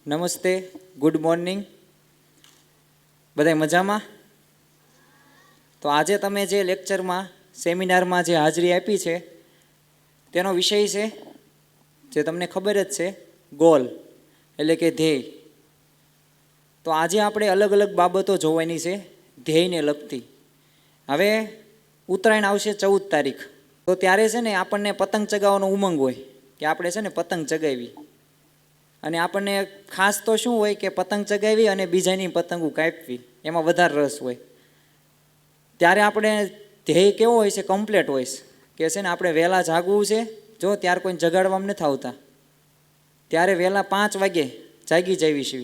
નમસ્તે, good morning. બધાય મજામાં? તો આજે તમે જે લેક્ચરમાં સેમિનારમાં જે હાજરી આપી છે તેનો વિષય છે જે તમને ખબર જ છે, ગોલ એટલે કે ધ્યેય. તો આજે આપણે અલગ અલગ બાબતો જોવાની છે ધ્યેયને લગતી. હવે ઉત્તરાયણ આવશે 14 તારીખ, તો ત્યારે છે ને આપણને પતંગ ચગાવવાનો ઉમંગ હોય કે આપણે છે ને પતંગ ચગાવી, અને આપણને ખાસ તો શું હોય કે પતંગ ચગાવી અને બીજાની પતંગો કાપવી, એમાં વધારે રસ હોય. ત્યારે આપણે ધ્યેય કેવો હોય છે? કમ્પ્લેટ હોય છે કે છે ને આપણે વહેલા જાગવું છે. જો ત્યાર કોઈને જગાડવામાં નથી આવતા, ત્યારે વહેલા 5 વાગે જાગી જવી છે,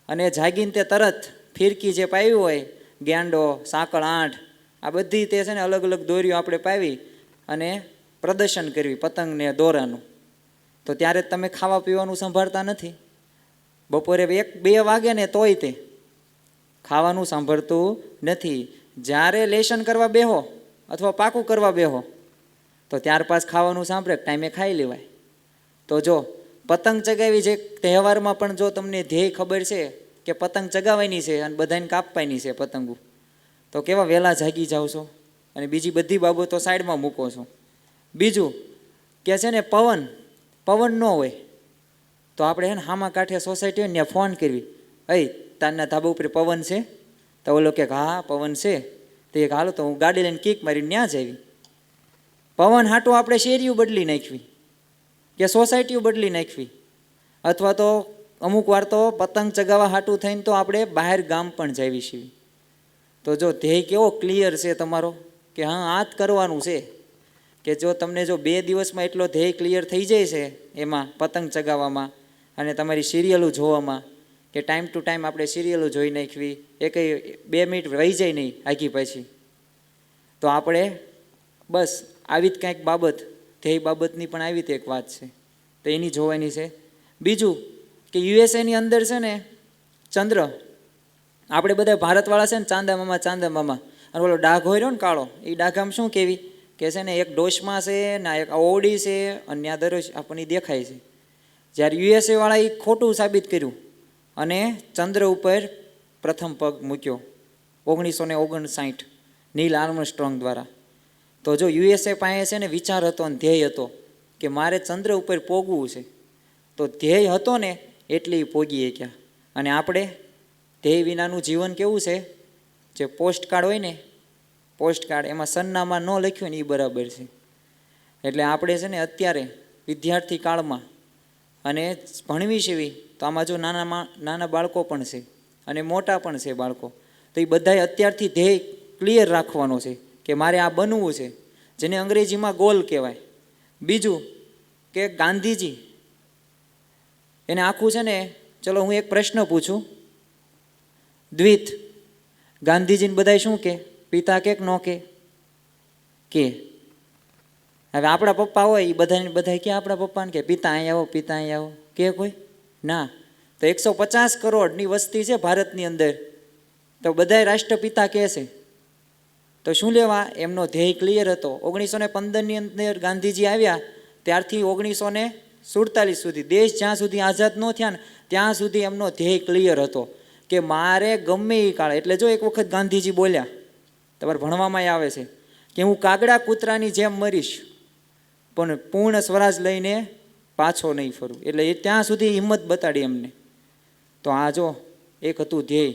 અને જાગીને તે તરત ફિરકી જે પાવી હોય, ગેંડો, સાંકળ, આંઠ, આ બધી તે છે ને અલગ અલગ દોરીઓ આપણે પાવી અને પ્રદર્શન કરવી પતંગને દોરાનું. તો ત્યારે તમે ખાવા પીવાનું સંભાળતા નથી. બપોરે 1-2 વાગે ને તોય તે ખાવાનું સાંભળતું નથી. જ્યારે લેશન કરવા બેહો અથવા પાકું કરવા બેહો તો ત્યાર પાસ ખાવાનું સાંભળે, ટાઈમે ખાઈ લેવાય. તો જો પતંગ ચગાવી, જે તહેવારમાં પણ જો તમને ધ્યેય ખબર છે કે પતંગ ચગાવવાની છે અને બધાને કાપવાની છે પતંગો, તો કેવા વહેલા જાગી જાઓ છો અને બીજી બધી બાબતો સાઈડમાં મૂકો છો. બીજું કે છે ને પવન ન હોય તો આપણે હે ને હામા કાંઠે સોસાયટી હોય ને ત્યાં ફોન કરવી, તારના ધાબા ઉપર પવન છે? તો ઓલો કે હા પવન છે. તો એક હાલો તો હું ગાડી લઈને કિક મારીને ત્યાં જ આવી. પવન હાટું આપણે શેરીઓ બદલી નાખવી કે સોસાયટીઓ બદલી નાખવી, અથવા તો અમુક વાર તો પતંગ ચગાવવા હાટું થઈને તો આપણે બહાર ગામ પણ જવી છીએ. તો જો ધ્યેય કેવો ક્લિયર છે તમારો કે હા આ જ કરવાનું છે, કે જો તમને જો 2 દિવસમાં એટલો ધ્યેય ક્લિયર થઈ જાય છે એમાં પતંગ ચગાવવામાં અને તમારી સિરિયલો જોવામાં, કે ટાઈમ ટુ ટાઈમ આપણે સિરિયલો જોઈ નાખવી, એ કંઈ 2 મિનિટ રહી જાય નહીં આગી પાછી. તો આપણે બસ આવી જ કંઈક બાબત, ધ્યેય બાબતની પણ આવી જ એક વાત છે, તો એની જોવાની છે. બીજું કે યુએસએની અંદર છે ને ચંદ્ર, આપણે બધા ભારતવાળા છે ને ચાંદા મામા, અને ઓલો ડાઘ હોય રહ્યો ને કાળો, એ ડાઘામાં શું કહેવી કે છે ને એક ડોશમાં છે ને એક ઓવડી છે અને ત્યાં દરરોજ આપણને દેખાય છે. જ્યારે યુએસએ વાળા એ ખોટું સાબિત કર્યું અને ચંદ્ર ઉપર પ્રથમ પગ મૂક્યો 1959 નીલ આર્મસ્ટ્રોંગ દ્વારા. તો જો યુએસએ પાસે છે ને વિચાર હતો અને ધ્યેય હતો કે મારે ચંદ્ર ઉપર પોગવું છે, તો ધ્યેય હતો ને એટલે પોગીએ ક્યાં. અને આપણે ધ્યેય વિનાનું જીવન કેવું છે? જે પોસ્ટકાર્ડ હોય ને, પોસ્ટકાર્ડ એમાં સરનામા ન લખ્યું ને એ બરાબર છે. એટલે આપણે છે ને અત્યારે વિદ્યાર્થી કાળમાં અને ભણવી છે, તો આમાં જો નાના બાળકો પણ છે અને મોટા પણ છે બાળકો, તો એ બધાએ અત્યારથી ધ્યેય ક્લિયર રાખવાનો છે કે મારે આ બનવું છે, જેને અંગ્રેજીમાં ગોલ કહેવાય. બીજું કે ગાંધીજી, એને આખું છે ને, ચલો હું એક પ્રશ્ન પૂછું, દ્વિત, ગાંધીજીને બધા શું કે? પિતા કે ન કે? હવે આપણા પપ્પા હોય એ બધા કે આપણા પપ્પાને કે પિતા અહીં આવો, પિતા અહીં આવો, કે કોઈ ના? તો 150 કરોડની વસ્તી છે ભારતની અંદર, તો બધા રાષ્ટ્રપિતા કહે છે. તો શું લેવા? એમનો ધ્યેય ક્લિયર હતો. 1915ની અંદર ગાંધીજી આવ્યા, ત્યારથી 1947 સુધી, દેશ જ્યાં સુધી આઝાદ ન થયા ને ત્યાં સુધી એમનો ધ્યેય ક્લિયર હતો કે મારે ગમે એ કાળે, એટલે જો એક વખત ગાંધીજી બોલ્યા, તમારે ભણવામાં આવે છે કે હું કાગડા કૂતરાની જેમ મરીશ પણ પૂર્ણ સ્વરાજ લઈને પાછો નહીં ફરું. એટલે એ ત્યાં સુધી હિંમત બતાડી એમને. તો આ જો એક હતું ધ્યેય.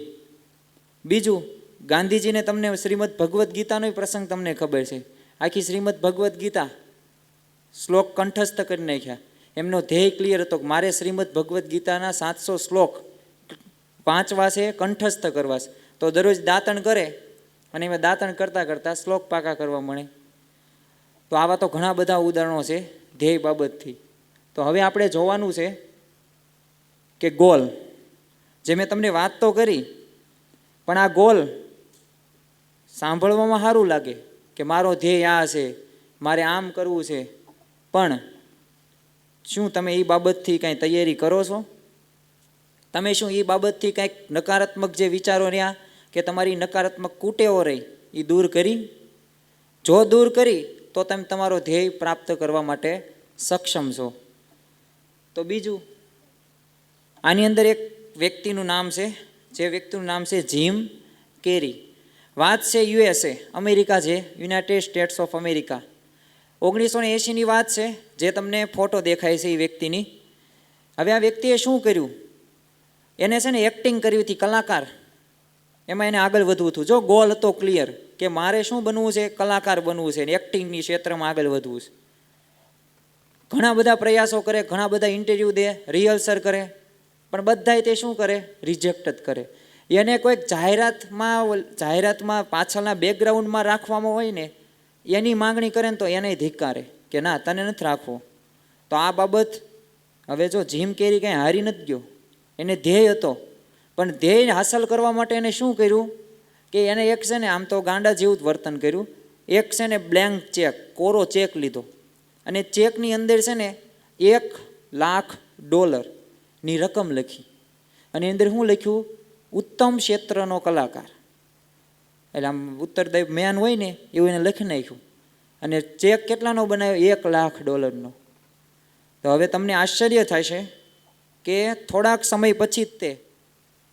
બીજું, ગાંધીજીને તમને શ્રીમદ ભગવદ્ ગીતાનો પ્રસંગ તમને ખબર છે. આખી શ્રીમદ ભગવદ્ ગીતા શ્લોક કંઠસ્થ કરી નાખ્યા. એમનો ધ્યેય ક્લિયર હતો કે મારે શ્રીમદ ભગવદ્ ગીતાના 700 શ્લોક વાંચવા છે, કંઠસ્થ કરવા છે. તો દરરોજ દાંતણ કરે અને એમાં દાંતણ કરતાં કરતાં શ્લોક પાકા કરવા મળે. તો આવા તો ઘણા બધા ઉદાહરણો છે ધ્યેય બાબતથી. તો હવે આપણે જોવાનું છે કે ગોલ, જે મેં તમને વાત તો કરી, પણ આ ગોલ સાંભળવામાં સારું લાગે કે મારો ધ્યેય આ છે, મારે આમ કરવું છે, પણ શું તમે એ બાબતથી કાંઈ તૈયારી કરો છો? તમે શું એ બાબતથી કાંઈક નકારાત્મક જે વિચારો રહ્યા કે તમારી નકારાત્મક કુટેવો રહી એ દૂર કરી? જો દૂર કરી તો તમે તમારો ધ્યેય પ્રાપ્ત કરવા માટે સક્ષમ છો. તો બીજું આની અંદર એક વ્યક્તિનું નામ છે, જે વ્યક્તિનું નામ છે જીમ કેરી. વાત છે USA, અમેરિકા, છે યુનાઇટેડ સ્ટેટ્સ ઓફ અમેરિકા. 1980ની વાત છે, જે તમને ફોટો દેખાય છે એ વ્યક્તિની. હવે આ વ્યક્તિએ શું કર્યું, એને છે ને એક્ટિંગ કરવી હતી, કલાકાર. એમાં એને આગળ વધવું હતું. જો ગોલ હતો ક્લિયર કે મારે શું બનવું છે, કલાકાર બનવું છે, એક્ટિંગની ક્ષેત્રમાં આગળ વધવું છે. ઘણા બધા પ્રયાસો કરે, ઘણા બધા ઇન્ટરવ્યૂ દે, રિહર્સલ કરે, પણ બધાય તે શું કરે, રિજેક્ટ જ કરે. એને કોઈક જાહેરાતમાં પાછળના બેકગ્રાઉન્ડમાં રાખવામાં હોય ને, એની માંગણી કરે ને તો એને ધિક્કારે કે ના, તને નથી રાખવો. તો આ બાબત હવે જો જીમ કેરી કંઈ હારી નથી ગયો, એને ધ્યેય હતો, પણ ધ્યેય હાંસલ કરવા માટે એને શું કર્યું કે એને એક છે ને આમ તો ગાંડા જેવું જ વર્તન કર્યું. એક છે ને બ્લેન્ક ચેક, કોરો ચેક લીધો, અને ચેકની અંદર છે ને $1,00,000ની રકમ લખી, અને અંદર શું લખ્યું, ઉત્તમ ક્ષેત્રનો કલાકાર. એટલે આમ ઉત્તરદાયી મેન હોય ને એવું એને લખી નાખ્યું. અને ચેક કેટલાનો બનાવ્યો, $1,00,000. તો હવે તમને આશ્ચર્ય થશે કે થોડાક સમય પછી જ તે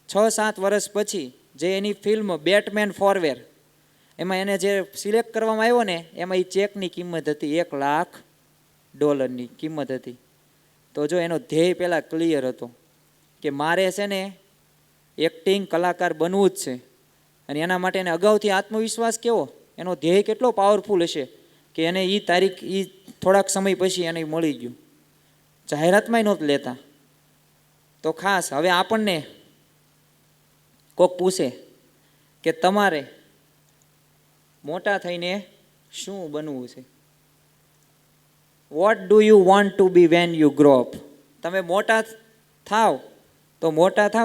6-7 વર્ષ પછી જે એની ફિલ્મ બેટમેન ફોરવેર, એમાં એને જે સિલેક્ટ કરવામાં આવ્યો ને, એમાં એ ચેકની કિંમત હતી $1,00,000ની કિંમત હતી. તો જો એનો ધ્યેય પહેલાં ક્લિયર હતો કે મારે છે ને એક્ટિંગ કલાકાર બનવું જ છે. અને એના માટે એને અગાઉથી આત્મવિશ્વાસ કેવો, એનો ધ્યેય કેટલો પાવરફુલ હશે કે એને એ તારીખ થોડાક સમય પછી એને મળી ગયું. જાહેરાતમાંય નહોતું લેતા. તો ખાસ હવે આપણને કોક પૂછે કે તમારે મોટા થઈને શું બનવું છે, what do you want to be when you grow up. તમે મોટા થાવ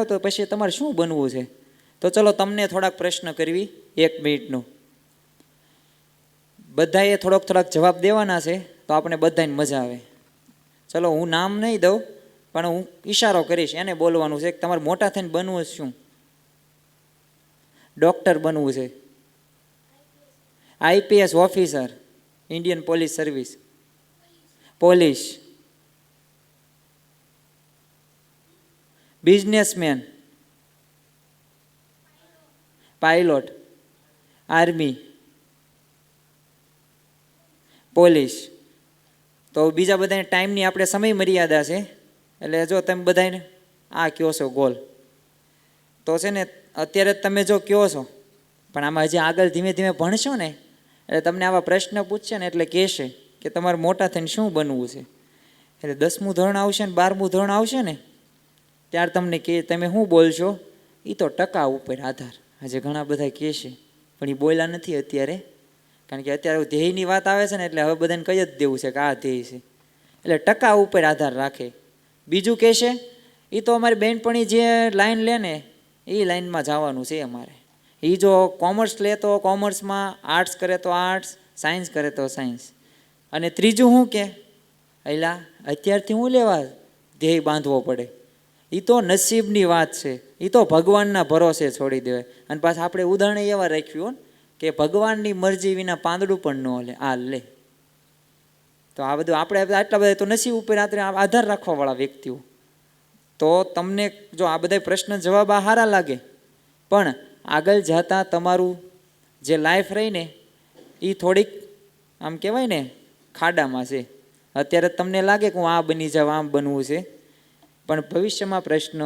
તો પછી તમારે શું બનવું છે. તો ચલો તમને થોડાક પ્રશ્ન કરવી, 1 મિનિટનો. બધાએ થોડાક જવાબ દેવાના છે, તો આપણે બધાને મજા આવે. ચલો હું નામ નહીં દઉં, પણ હું ઈશારો કરીશ, એને બોલવાનું છે કે તમારે મોટા થઈને બનવું શું. ડૉક્ટર બનવું છે, IPS officer, Indian police service, police, businessman, pilot, army, police. તો બીજા બધાને ટાઈમની આપણે સમય મર્યાદા છે, એટલે જો તમે બધાને આ કહો છો ગોલ, તો છે ને અત્યારે તમે જો કહો છો, પણ આમાં હજી આગળ ધીમે ધીમે ભણશો ને, એટલે તમને આવા પ્રશ્ન પૂછશે ને એટલે કહેશે કે તમારે મોટા થઈને શું બનવું છે. એટલે 10મું ધોરણ આવશે ને 12મું ધોરણ આવશે ને, ત્યારે તમને કે તમે શું બોલશો, એ તો ટકા ઉપર આધાર. આજે ઘણા બધા કહેશે, પણ એ બોલ્યા નથી અત્યારે, કારણ કે અત્યારે ધ્યેયની વાત આવે છે ને, એટલે હવે બધાને કહી જ દેવું છે કે આ ધ્યેય છે, એટલે ટકા ઉપર આધાર રાખે. બીજું કહેશે એ તો અમારી બહેનપણી જે લાઈન લે ને એ લાઈનમાં જવાનું છે અમારે. એ જો કોમર્સ લે તો કોમર્સમાં, આર્ટ્સ કરે તો આર્ટ્સ, સાયન્સ કરે તો સાયન્સ. અને ત્રીજું શું કે એલા અત્યારથી હું લેવા ધ્યેય બાંધવો પડે, એ તો નસીબની વાત છે, એ તો ભગવાનના ભરોસે છોડી દેવાય. અને પાછા આપણે ઉદાહરણ એવા રાખ્યું કે ભગવાનની મરજી વિના પાંદડું પણ ન લે, આ લે. તો આ બધું આપણે આટલા બધા તો નસીબ ઉપર આધાર રાખવાવાળા વ્યક્તિઓ. તો તમને જો આ બધા પ્રશ્ન જવાબ સારા લાગે, પણ આગળ જતાં તમારું જે લાઈફ રહી ને એ થોડીક આમ કહેવાય ને ખાડામાં છે. અત્યારે તમને લાગે કે હું આ બની જાઉં, આમ બનવું છે, પણ ભવિષ્યમાં પ્રશ્ન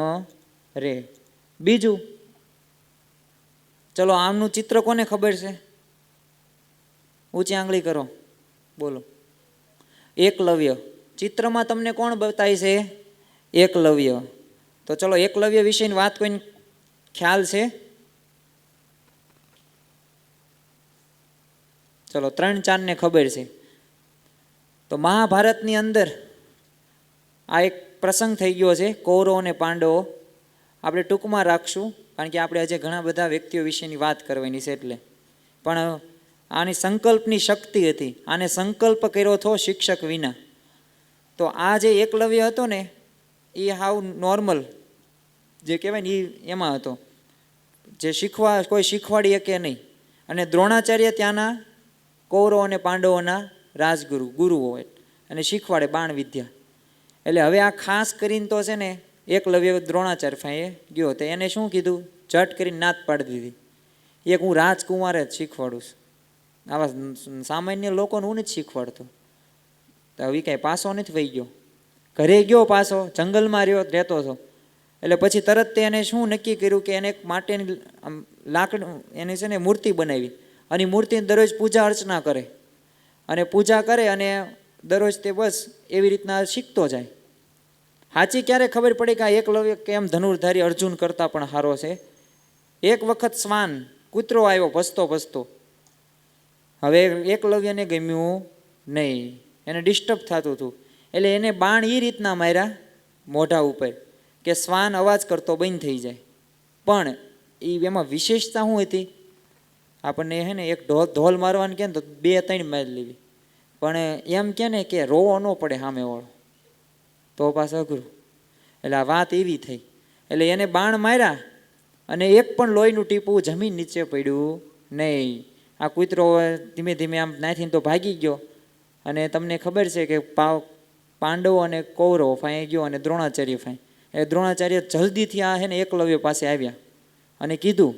રહે. બીજું, ચલો આમનું ચિત્ર કોને ખબર છે, ઊંચી આંગળી કરો, બોલો. એકલવ્ય. ચિત્રમાં તમને કોણ બતાય છે, એકલવ્ય. તો ચલો એકલવ્ય વિશેની વાત કોઈને ખ્યાલ છે? ચલો 3-4 ને ખબર છે. તો મહાભારતની અંદર આ એક પ્રસંગ થઈ ગયો છે, કૌરવો અને પાંડવો. આપણે ટૂંકમાં રાખશું, કારણ કે આપણે આજે ઘણા બધા વ્યક્તિઓ વિશેની વાત કરવાની છે. એટલે પણ આની સંકલ્પની શક્તિ હતી, આને સંકલ્પ કર્યો હતો શિક્ષક વિના. તો આ જે એકલવ્ય હતો ને એ હાવ નોર્મલ જે કહેવાય ને એમાં હતો, જે કોઈ શીખવાડી શકે નહીં. અને દ્રોણાચાર્ય ત્યાંના કૌરવ અને પાંડવોના ગુરુ હોય, અને શીખવાડે બાણ વિદ્યા. એટલે હવે આ ખાસ કરીને તો છે ને એકલવ્ય દ્રોણાચાર્ય ફાંએ ગયો તો એને શું કીધું, ઝટ કરીને નાત પાડી દીધી, એક હું રાજકુમારે જ શીખવાડું છું, આવા સામાન્ય લોકોને હું નથી શીખવાડતો. તો હવે કાંઈ પાછો નથી વહી ગયો, ઘરે ગયો પાછો, જંગલમાં રહેતો હતો. એટલે પછી તરત તેને શું નક્કી કર્યું કે એને એક માટેની લાકડ એની છે ને મૂર્તિ બનાવી, અને મૂર્તિની દરરોજ પૂજા અર્ચના કરે, અને પૂજા કરે અને દરરોજ તે બસ એવી રીતના શીખતો જાય. સાચી ક્યારે ખબર પડી કે આ એકલવ્ય કેમ ધનુર્ધારી અર્જુન કરતાં પણ સારો છે? એક વખત શ્વાન કૂતરો આવ્યો ભસતો ભસતો, હવે એકલવ્યને ગમ્યું નહીં, એને ડિસ્ટર્બ થતું હતું, એટલે એને બાણ એ રીતના માર્યા મોઢા ઉપર કે શ્વાન અવાજ કરતો બંધ થઈ જાય. પણ એમાં વિશેષતા શું હતી? આપણને હે ને એક ઢોલ મારવાનું કે ને તો 2-3 મારી લેવી, પણ એમ કે ને કે રોવો ન પડે સામેવાળો, તો પાછું અઘરું. એટલે આ વાત એવી થઈ. એટલે એને બાણ માર્યા અને એક પણ લોહીનું ટીપું જમીન નીચે પડ્યું નહીં. આ કૂતરો ધીમે ધીમે આમ નાથીને તો ભાગી ગયો. અને તમને ખબર છે કે પાંડવો અને કૌરવો ફાંઈ ગયો અને દ્રોણાચાર્ય ફાંઈ. એ દ્રોણાચાર્ય જલ્દીથી આ હે ને એકલવ્ય પાસે આવ્યા અને કીધું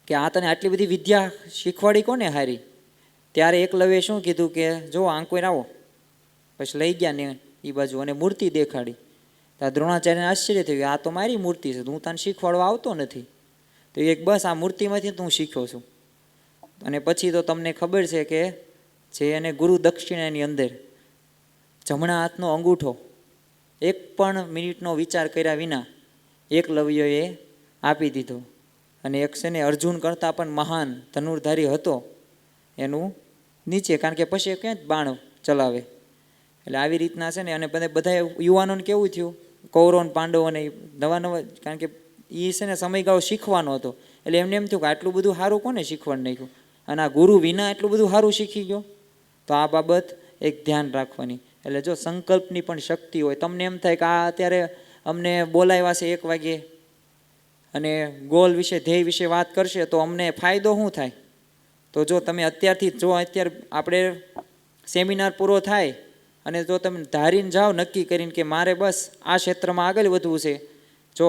કે આ તને આટલી બધી વિદ્યા શીખવાડી કોને હારી? ત્યારે એકલવ્યે શું કીધું કે જો આંકોર આવો. પછી લઈ ગયા ને એ બાજુ અને મૂર્તિ દેખાડી. તો દ્રોણાચાર્યને આશ્ચર્ય થયું, આ તો મારી મૂર્તિ છે, હું તને શીખવાડવા આવતો નથી. તો એક બસ આ મૂર્તિમાંથી તો હું શીખ્યો છું. અને પછી તો તમને ખબર છે કે જે એને ગુરુ દક્ષિણાની અંદર જમણા હાથનો અંગૂઠો એક પણ મિનિટનો વિચાર કર્યા વિના એકલવ્યએ આપી દીધો. અને એક છે ને અર્જુન કરતાં પણ મહાન ધનુર્ધારી હતો એનું નીચે, કારણ કે પછી ક્યાં જ બાણ ચલાવે. એટલે આવી રીતના છે ને. અને બધા યુવાનોને કેવું થયું, કૌરવ અને પાંડવોને નવા, કારણ કે એ છે ને સમયગાળો શીખવાનો હતો. એટલે એમને એમ થયું કે આટલું બધું સારું કોને શીખવાડી નાખ્યું, અને આ ગુરુ વિના એટલું બધું સારું શીખી ગયો. તો આ બાબત એક ધ્યાન રાખવાની. એટલે જો સંકલ્પની પણ શક્તિ હોય, તમને એમ થાય કે આ અત્યારે અમને બોલાવ્યા છે 1 વાગે અને ગોલ વિશે, ધ્યેય વિશે વાત કરશે તો અમને ફાયદો શું થાય? તો જો તમે અત્યારથી અત્યારે આપણે સેમિનાર પૂરો થાય અને જો તમે ધારીને જાઓ નક્કી કરીને કે મારે બસ આ ક્ષેત્રમાં આગળ વધવું છે, જો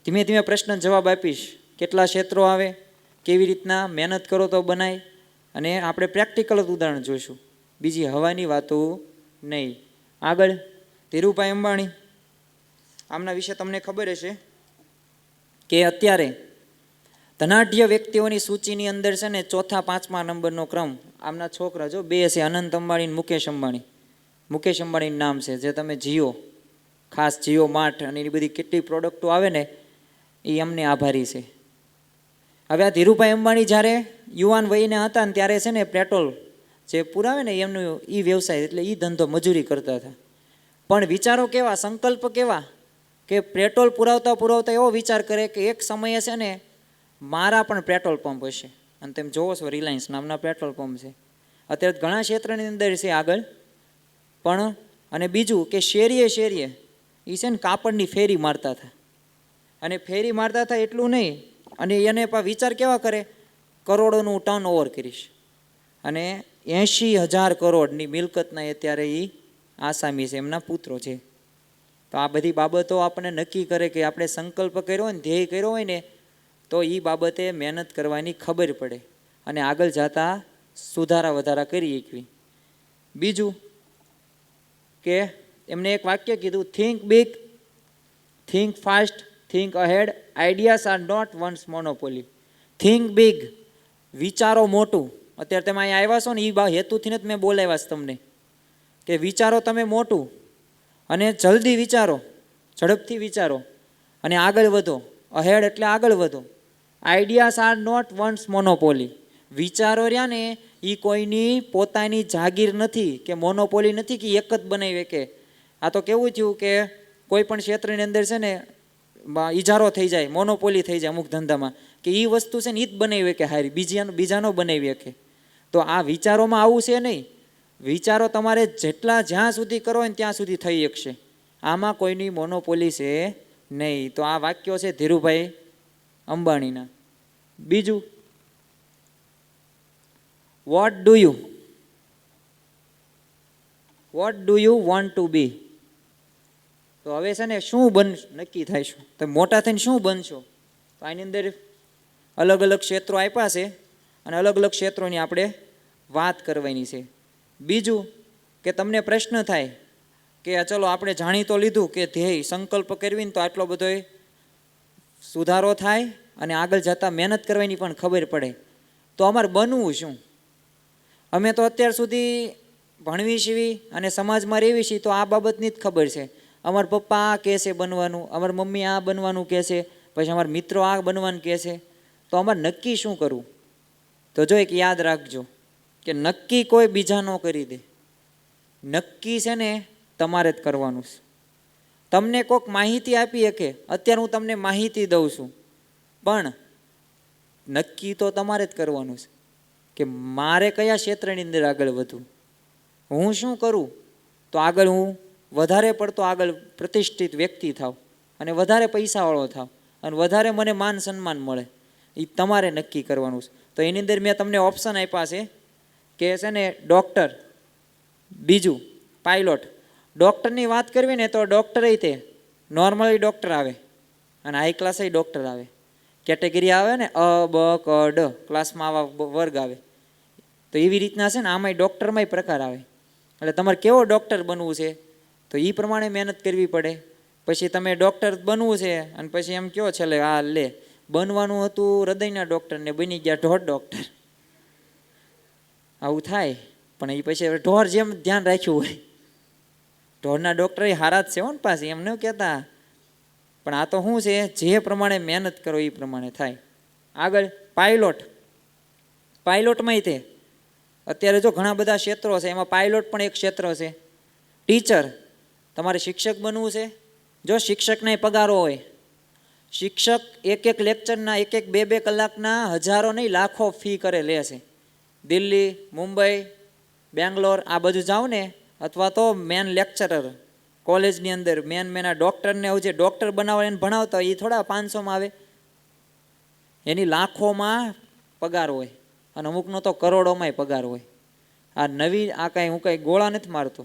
ધીમે ધીમે પ્રશ્ન જવાબ આપીશ, કેટલા ક્ષેત્રો આવે, કેવી રીતના મહેનત કરો તો બનાય, અને આપણે પ્રેક્ટિકલ જ ઉદાહરણ જોઈશું, બીજી હવાની વાતો નહીં. આગળ ધીરુભાઈ અંબાણી, આમના વિશે તમને ખબર હશે કે અત્યારે ધનાઢ્ય વ્યક્તિઓની સૂચિની અંદર છે ને 4-5મા નંબરનો ક્રમ આમના છોકરા જો 2 છે, અનંત અંબાણી, મુકેશ અંબાણી. મુકેશ અંબાણીનું નામ છે, જે તમે જીઓ, ખાસ જીઓ માર્ટ અને એની બધી કેટલી પ્રોડક્ટો આવે ને એ અમને આભારી છે. હવે આ ધીરુભાઈ અંબાણી જ્યારે યુવાન વયના હતા ને ત્યારે છે ને પેટ્રોલ જે પુરાવે ને એમનું એ વ્યવસાય, એટલે એ ધંધો મજૂરી કરતા હતા. પણ વિચારો કેવા, સંકલ્પ કેવા કે પેટ્રોલ પુરાવતા એવો વિચાર કરે કે એક સમયે છે ને મારા પણ પેટ્રોલ પંપ હશે. અને તમે જોવો છો રિલાયન્સ નામના પેટ્રોલ પંપ છે, અત્યારે ઘણા ક્ષેત્રની અંદર છે આગળ. પણ અને બીજું કે શેરીએ શેરીએ એ છે ને કાપડની ફેરી મારતા હતા. અને ફેરી મારતા હતા એટલું નહીં, અને એને વિચાર કેવા કરે, કરોડોનું ટર્ન ઓવર કરીશ. અને 80,000 કરોડની મિલકતના અત્યારે એ આસામી છે, એમના પુત્રો છે. તો આ બધી બાબતો આપણને નક્કી કરે કે આપણે સંકલ્પ કર્યો હોય ને, ધ્યેય કર્યો હોય ને, તો એ બાબતે મહેનત કરવાની ખબર પડે અને આગળ જતા સુધારા વધારા કરી શકવી. બીજું કે એમને એક વાક્ય કીધું, think big, think fast, think ahead, ideas are not once monopoly. Think big, વિચારો મોટું. અત્યારે તમે અહીંયા આવ્યા છો ને એ હેતુથી જ મેં બોલાવ્યા છે તમને, કે વિચારો તમે મોટું અને જલ્દી વિચારો, ઝડપથી વિચારો અને આગળ વધો. અહેડ એટલે આગળ વધો. Ideas are not once monopoly. વિચારો રહ્યા ને એ કોઈની પોતાની જાગીર નથી કે મોનોપોલી નથી કે એક જ બનાવી કે. આ તો કેવું થયું કે કોઈ પણ ક્ષેત્રની અંદર છે ને ઇજારો થઈ જાય, મોનોપોલી થઈ જાય અમુક ધંધામાં, કે એ વસ્તુ છે ને એ જ બનાવી કે હારી, બીજાનો બનાવી શકે. તો આ વિચારોમાં આવું છે નહીં. વિચારો તમારે જ્યાં સુધી કરો ને ત્યાં સુધી થઈ શકશે. આમાં કોઈની મોનોપોલી છે નહીં. તો આ વાક્યો છે ધીરુભાઈ અંબાણીના. બીજું, what do you want to be? તો હવે છે ને શું નક્કી થાય શું, તમે મોટા થઈને શું બનશો? તો આની અંદર અલગ અલગ ક્ષેત્રો આપ્યા છે અને અલગ અલગ ક્ષેત્રોની આપણે વાત કરવાની છે. બીજું કે તમને પ્રશ્ન થાય કે ચલો આપણે જાણી તો લીધું કે ધ્યેય સંકલ્પ કરવીને તો આટલો બધો સુધારો થાય અને આગળ જતાં મહેનત કરવાની પણ ખબર પડે. તો અમારે બનવું શું? અમે તો અત્યાર સુધી ભણવી છીએ અને સમાજમાં રહેવી છીએ તો આ બાબતની જ ખબર છે. અમારા પપ્પા આ કહે છે બનવાનું, અમારી મમ્મી આ બનવાનું કહે છે, પછી અમારા મિત્રો આ બનવાનું કહે છે. તો અમારે નક્કી શું કરવું? તો જો એક યાદ રાખજો કે નક્કી કોઈ બીજા ન કરી દે, નક્કી છે ને તમારે જ કરવાનું છે. તમને કોઈક માહિતી આપી શકે, અત્યારે હું તમને માહિતી દઉં છું, પણ નક્કી તો તમારે જ કરવાનું છે કે મારે કયા ક્ષેત્રની અંદર આગળ વધવું, હું શું કરું તો આગળ હું વધારે પડતો આગળ પ્રતિષ્ઠિત વ્યક્તિ થાવ અને વધારે પૈસાવાળો થાવ અને વધારે મને માન સન્માન મળે. એ તમારે નક્કી કરવાનું છે. તો એની અંદર મેં તમને ઓપ્શન આપ્યા છે કે છે ને ડૉક્ટર, બીજું પાયલોટ. ડૉક્ટરની વાત કરવી ને તો ડૉક્ટર તે નોર્મલી ડૉક્ટર આવે અને હાઈ ક્લાસ ડૉક્ટર આવે, કેટેગરી આવે ને અ બ ક ડ ક્લાસમાં આવા વર્ગ આવે. તો એવી રીતના છે ને આમાંય ડૉક્ટરમાંય પ્રકાર આવે. એટલે તમારે કેવો ડૉક્ટર બનવું છે તો એ પ્રમાણે મહેનત કરવી પડે. પછી તમે ડૉક્ટર બનવું છે અને પછી એમ કહો છેલ્લે આ લે બનવાનું હતું હૃદયના ડૉક્ટરને બની ગયા ઢોર ડૉક્ટર. આવું થાય. પણ એ પછી હવે ઢોર જેમ ધ્યાન રાખ્યું હોય, ઢોરના ડૉક્ટર એ હારા જ છે હો ને પાછી, એમ ન કહેતા. પણ આ તો શું છે, જે પ્રમાણે મહેનત કરો એ પ્રમાણે થાય. આગળ પાયલોટ. પાયલોટમાંય તે અત્યારે જો ઘણા બધા ક્ષેત્રો છે, એમાં પાયલોટ પણ એક ક્ષેત્ર છે. ટીચર, તમારે શિક્ષક બનવું છે. જો શિક્ષકના પગારો હોય, શિક્ષક એક એક લેક્ચરના એક એક બે બે કલાકના હજારો નહીં લાખો ફી કરે લે છે. દિલ્હી, મુંબઈ, બેંગ્લોર આ બધું જાઓ ને, અથવા તો મેન લેક્ચરર કોલેજની અંદર મેન આ ડૉક્ટરને જે ડૉક્ટર બનાવવા એને ભણાવતા હોય એ થોડા 500માં આવે, એની લાખોમાં પગાર હોય અને અમુકનો તો કરોડોમાંય પગાર હોય. આ નવી આ કાંઈ હું કાંઈ ગોળા નથી મારતો,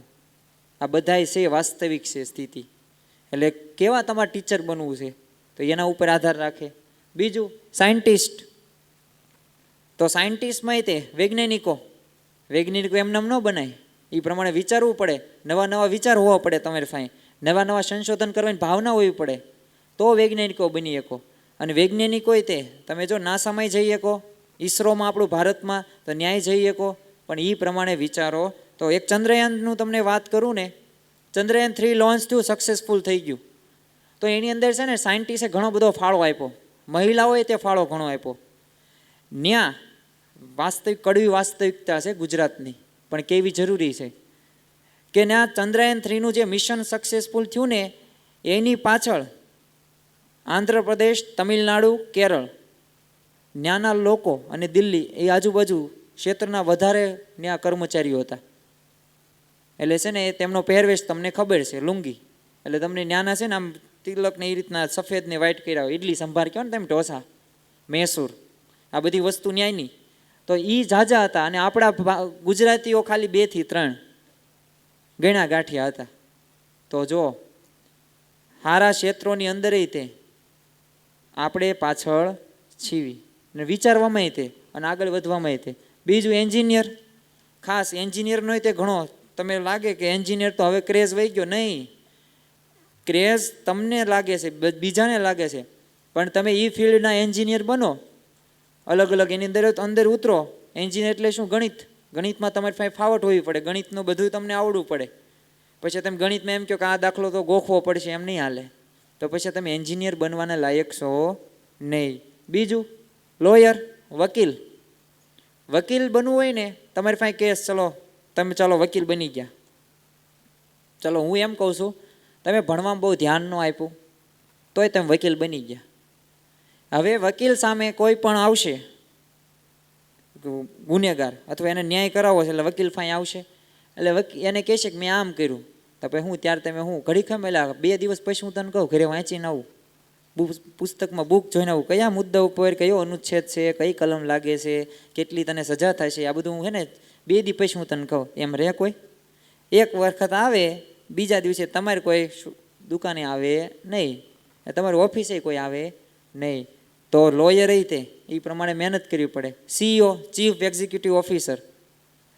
આ બધાય છે વાસ્તવિક છે સ્થિતિ. એટલે કેવા તમારે ટીચર બનવું છે તો એના ઉપર આધાર રાખે. બીજું સાયન્ટિસ્ટ. તો સાયન્ટિસ્ટમાંય તે વૈજ્ઞાનિકો એમને ન બનાય, એ પ્રમાણે વિચારવું પડે, નવા નવા વિચાર હોવા પડે તમારી પાસે, નવા નવા સંશોધન કરવાની ભાવના હોવી પડે તો વૈજ્ઞાનિકો બની શકો. અને વૈજ્ઞાનિકોય તે તમે જો નાસામાં જઈ શકો, ઈસરોમાં આપણું ભારતમાં તો ન્યાય જઈ શકો, પણ એ પ્રમાણે વિચારો. તો એક ચંદ્રયાનનું તમને વાત કરું ને, ચંદ્રયાન 3 લોન્ચ થયું, સક્સેસફુલ થઈ ગયું. તો એની અંદર છે ને સાયન્ટિસ્ટે ઘણો બધો ફાળો આપ્યો, મહિલાઓએ તે ફાળો ઘણો આપ્યો. ન્યા કડવી વાસ્તવિકતા છે ગુજરાતની, પણ કેવી જરૂરી છે કે ના ચંદ્રયાન 3નું જે મિશન સક્સેસફુલ થયું ને એની પાછળ આંધ્રપ્રદેશ, તમિલનાડુ, કેરળ ન્યાના લોકો અને દિલ્હી એ આજુબાજુ ક્ષેત્રના વધારે ન્યા કર્મચારીઓ હતા. એટલે છે ને તેમનો પહેરવેશ તમને ખબર છે, લુંગી. એટલે તમને ન્યાના છે ને આમ તિલકને એ રીતના સફેદ ને વ્હાઇટ કર્યા હોય, ઇડલી સંભાર કહો ને તમે, ઢોસા, મૈસૂર, આ બધી વસ્તુ ન્યાયની. તો એ ઝાઝા હતા અને આપણા ગુજરાતીઓ ખાલી 2 થી 3 ગણા ગાંઠિયા હતા. તો જો સારા ક્ષેત્રોની અંદર તે આપણે પાછળ છીવી ને વિચારવામાં તે અને આગળ વધવામાં તે. બીજું એન્જિનિયર. ખાસ એન્જિનિયરનો તે ઘણો તમે લાગે કે એન્જિનિયર તો હવે ક્રેઝ વહી ગયો, નહીં. ક્રેઝ તમને લાગે છે, બીજાને લાગે છે, પણ તમે એ ફિલ્ડના એન્જિનિયર બનો, અલગ અલગ એની અંદર ઉતરો. એન્જિનિયર એટલે શું? ગણિતમાં તમારી પાસે ફાવટ હોવી પડે, ગણિતનું બધું તમને આવડવું પડે. પછી તમે ગણિતમાં એમ કહો કે આ દાખલો તો ગોખવો પડશે, એમ નહીં હાલે. તો પછી તમે એન્જિનિયર બનવાના લાયક છો નહીં. બીજું લોયર, વકીલ. વકીલ બનવું હોય ને તમારી પાસે કેસ, તમે ચાલો વકીલ બની ગયા. ચલો હું એમ કહું છું, તમે ભણવામાં બહુ ધ્યાન ન આપ્યું તોય તમે વકીલ બની ગયા. હવે વકીલ સામે કોઈ પણ આવશે ગુનેગાર અથવા એને ન્યાય કરાવવો છે એટલે વકીલ ફાઈ આવશે. એટલે એને કહેશે કે મેં આમ કર્યું, તો પછી હું ત્યારે તમે હું ઘડી ખમેલા 2 દિવસ પછી હું તને કહું ઘરે વાંચીને આવું, પુસ્તકમાં બુક જોઈને આવું, કયા મુદ્દા ઉપર કયો અનુચ્છેદ છે, કઈ કલમ લાગે છે, કેટલી તને સજા થાય છે, આ બધું હું 2 દિવસ પછી હું તને કહું. એમ રહે કોઈ? એક વખત આવે, બીજા દિવસે તમારે કોઈ દુકાને આવે નહીં, તમારી ઓફિસે કોઈ આવે નહીં. તો લોયર તે એ પ્રમાણે મહેનત કરવી પડે. CEO ચીફ એક્ઝિક્યુટિવ ઓફિસર,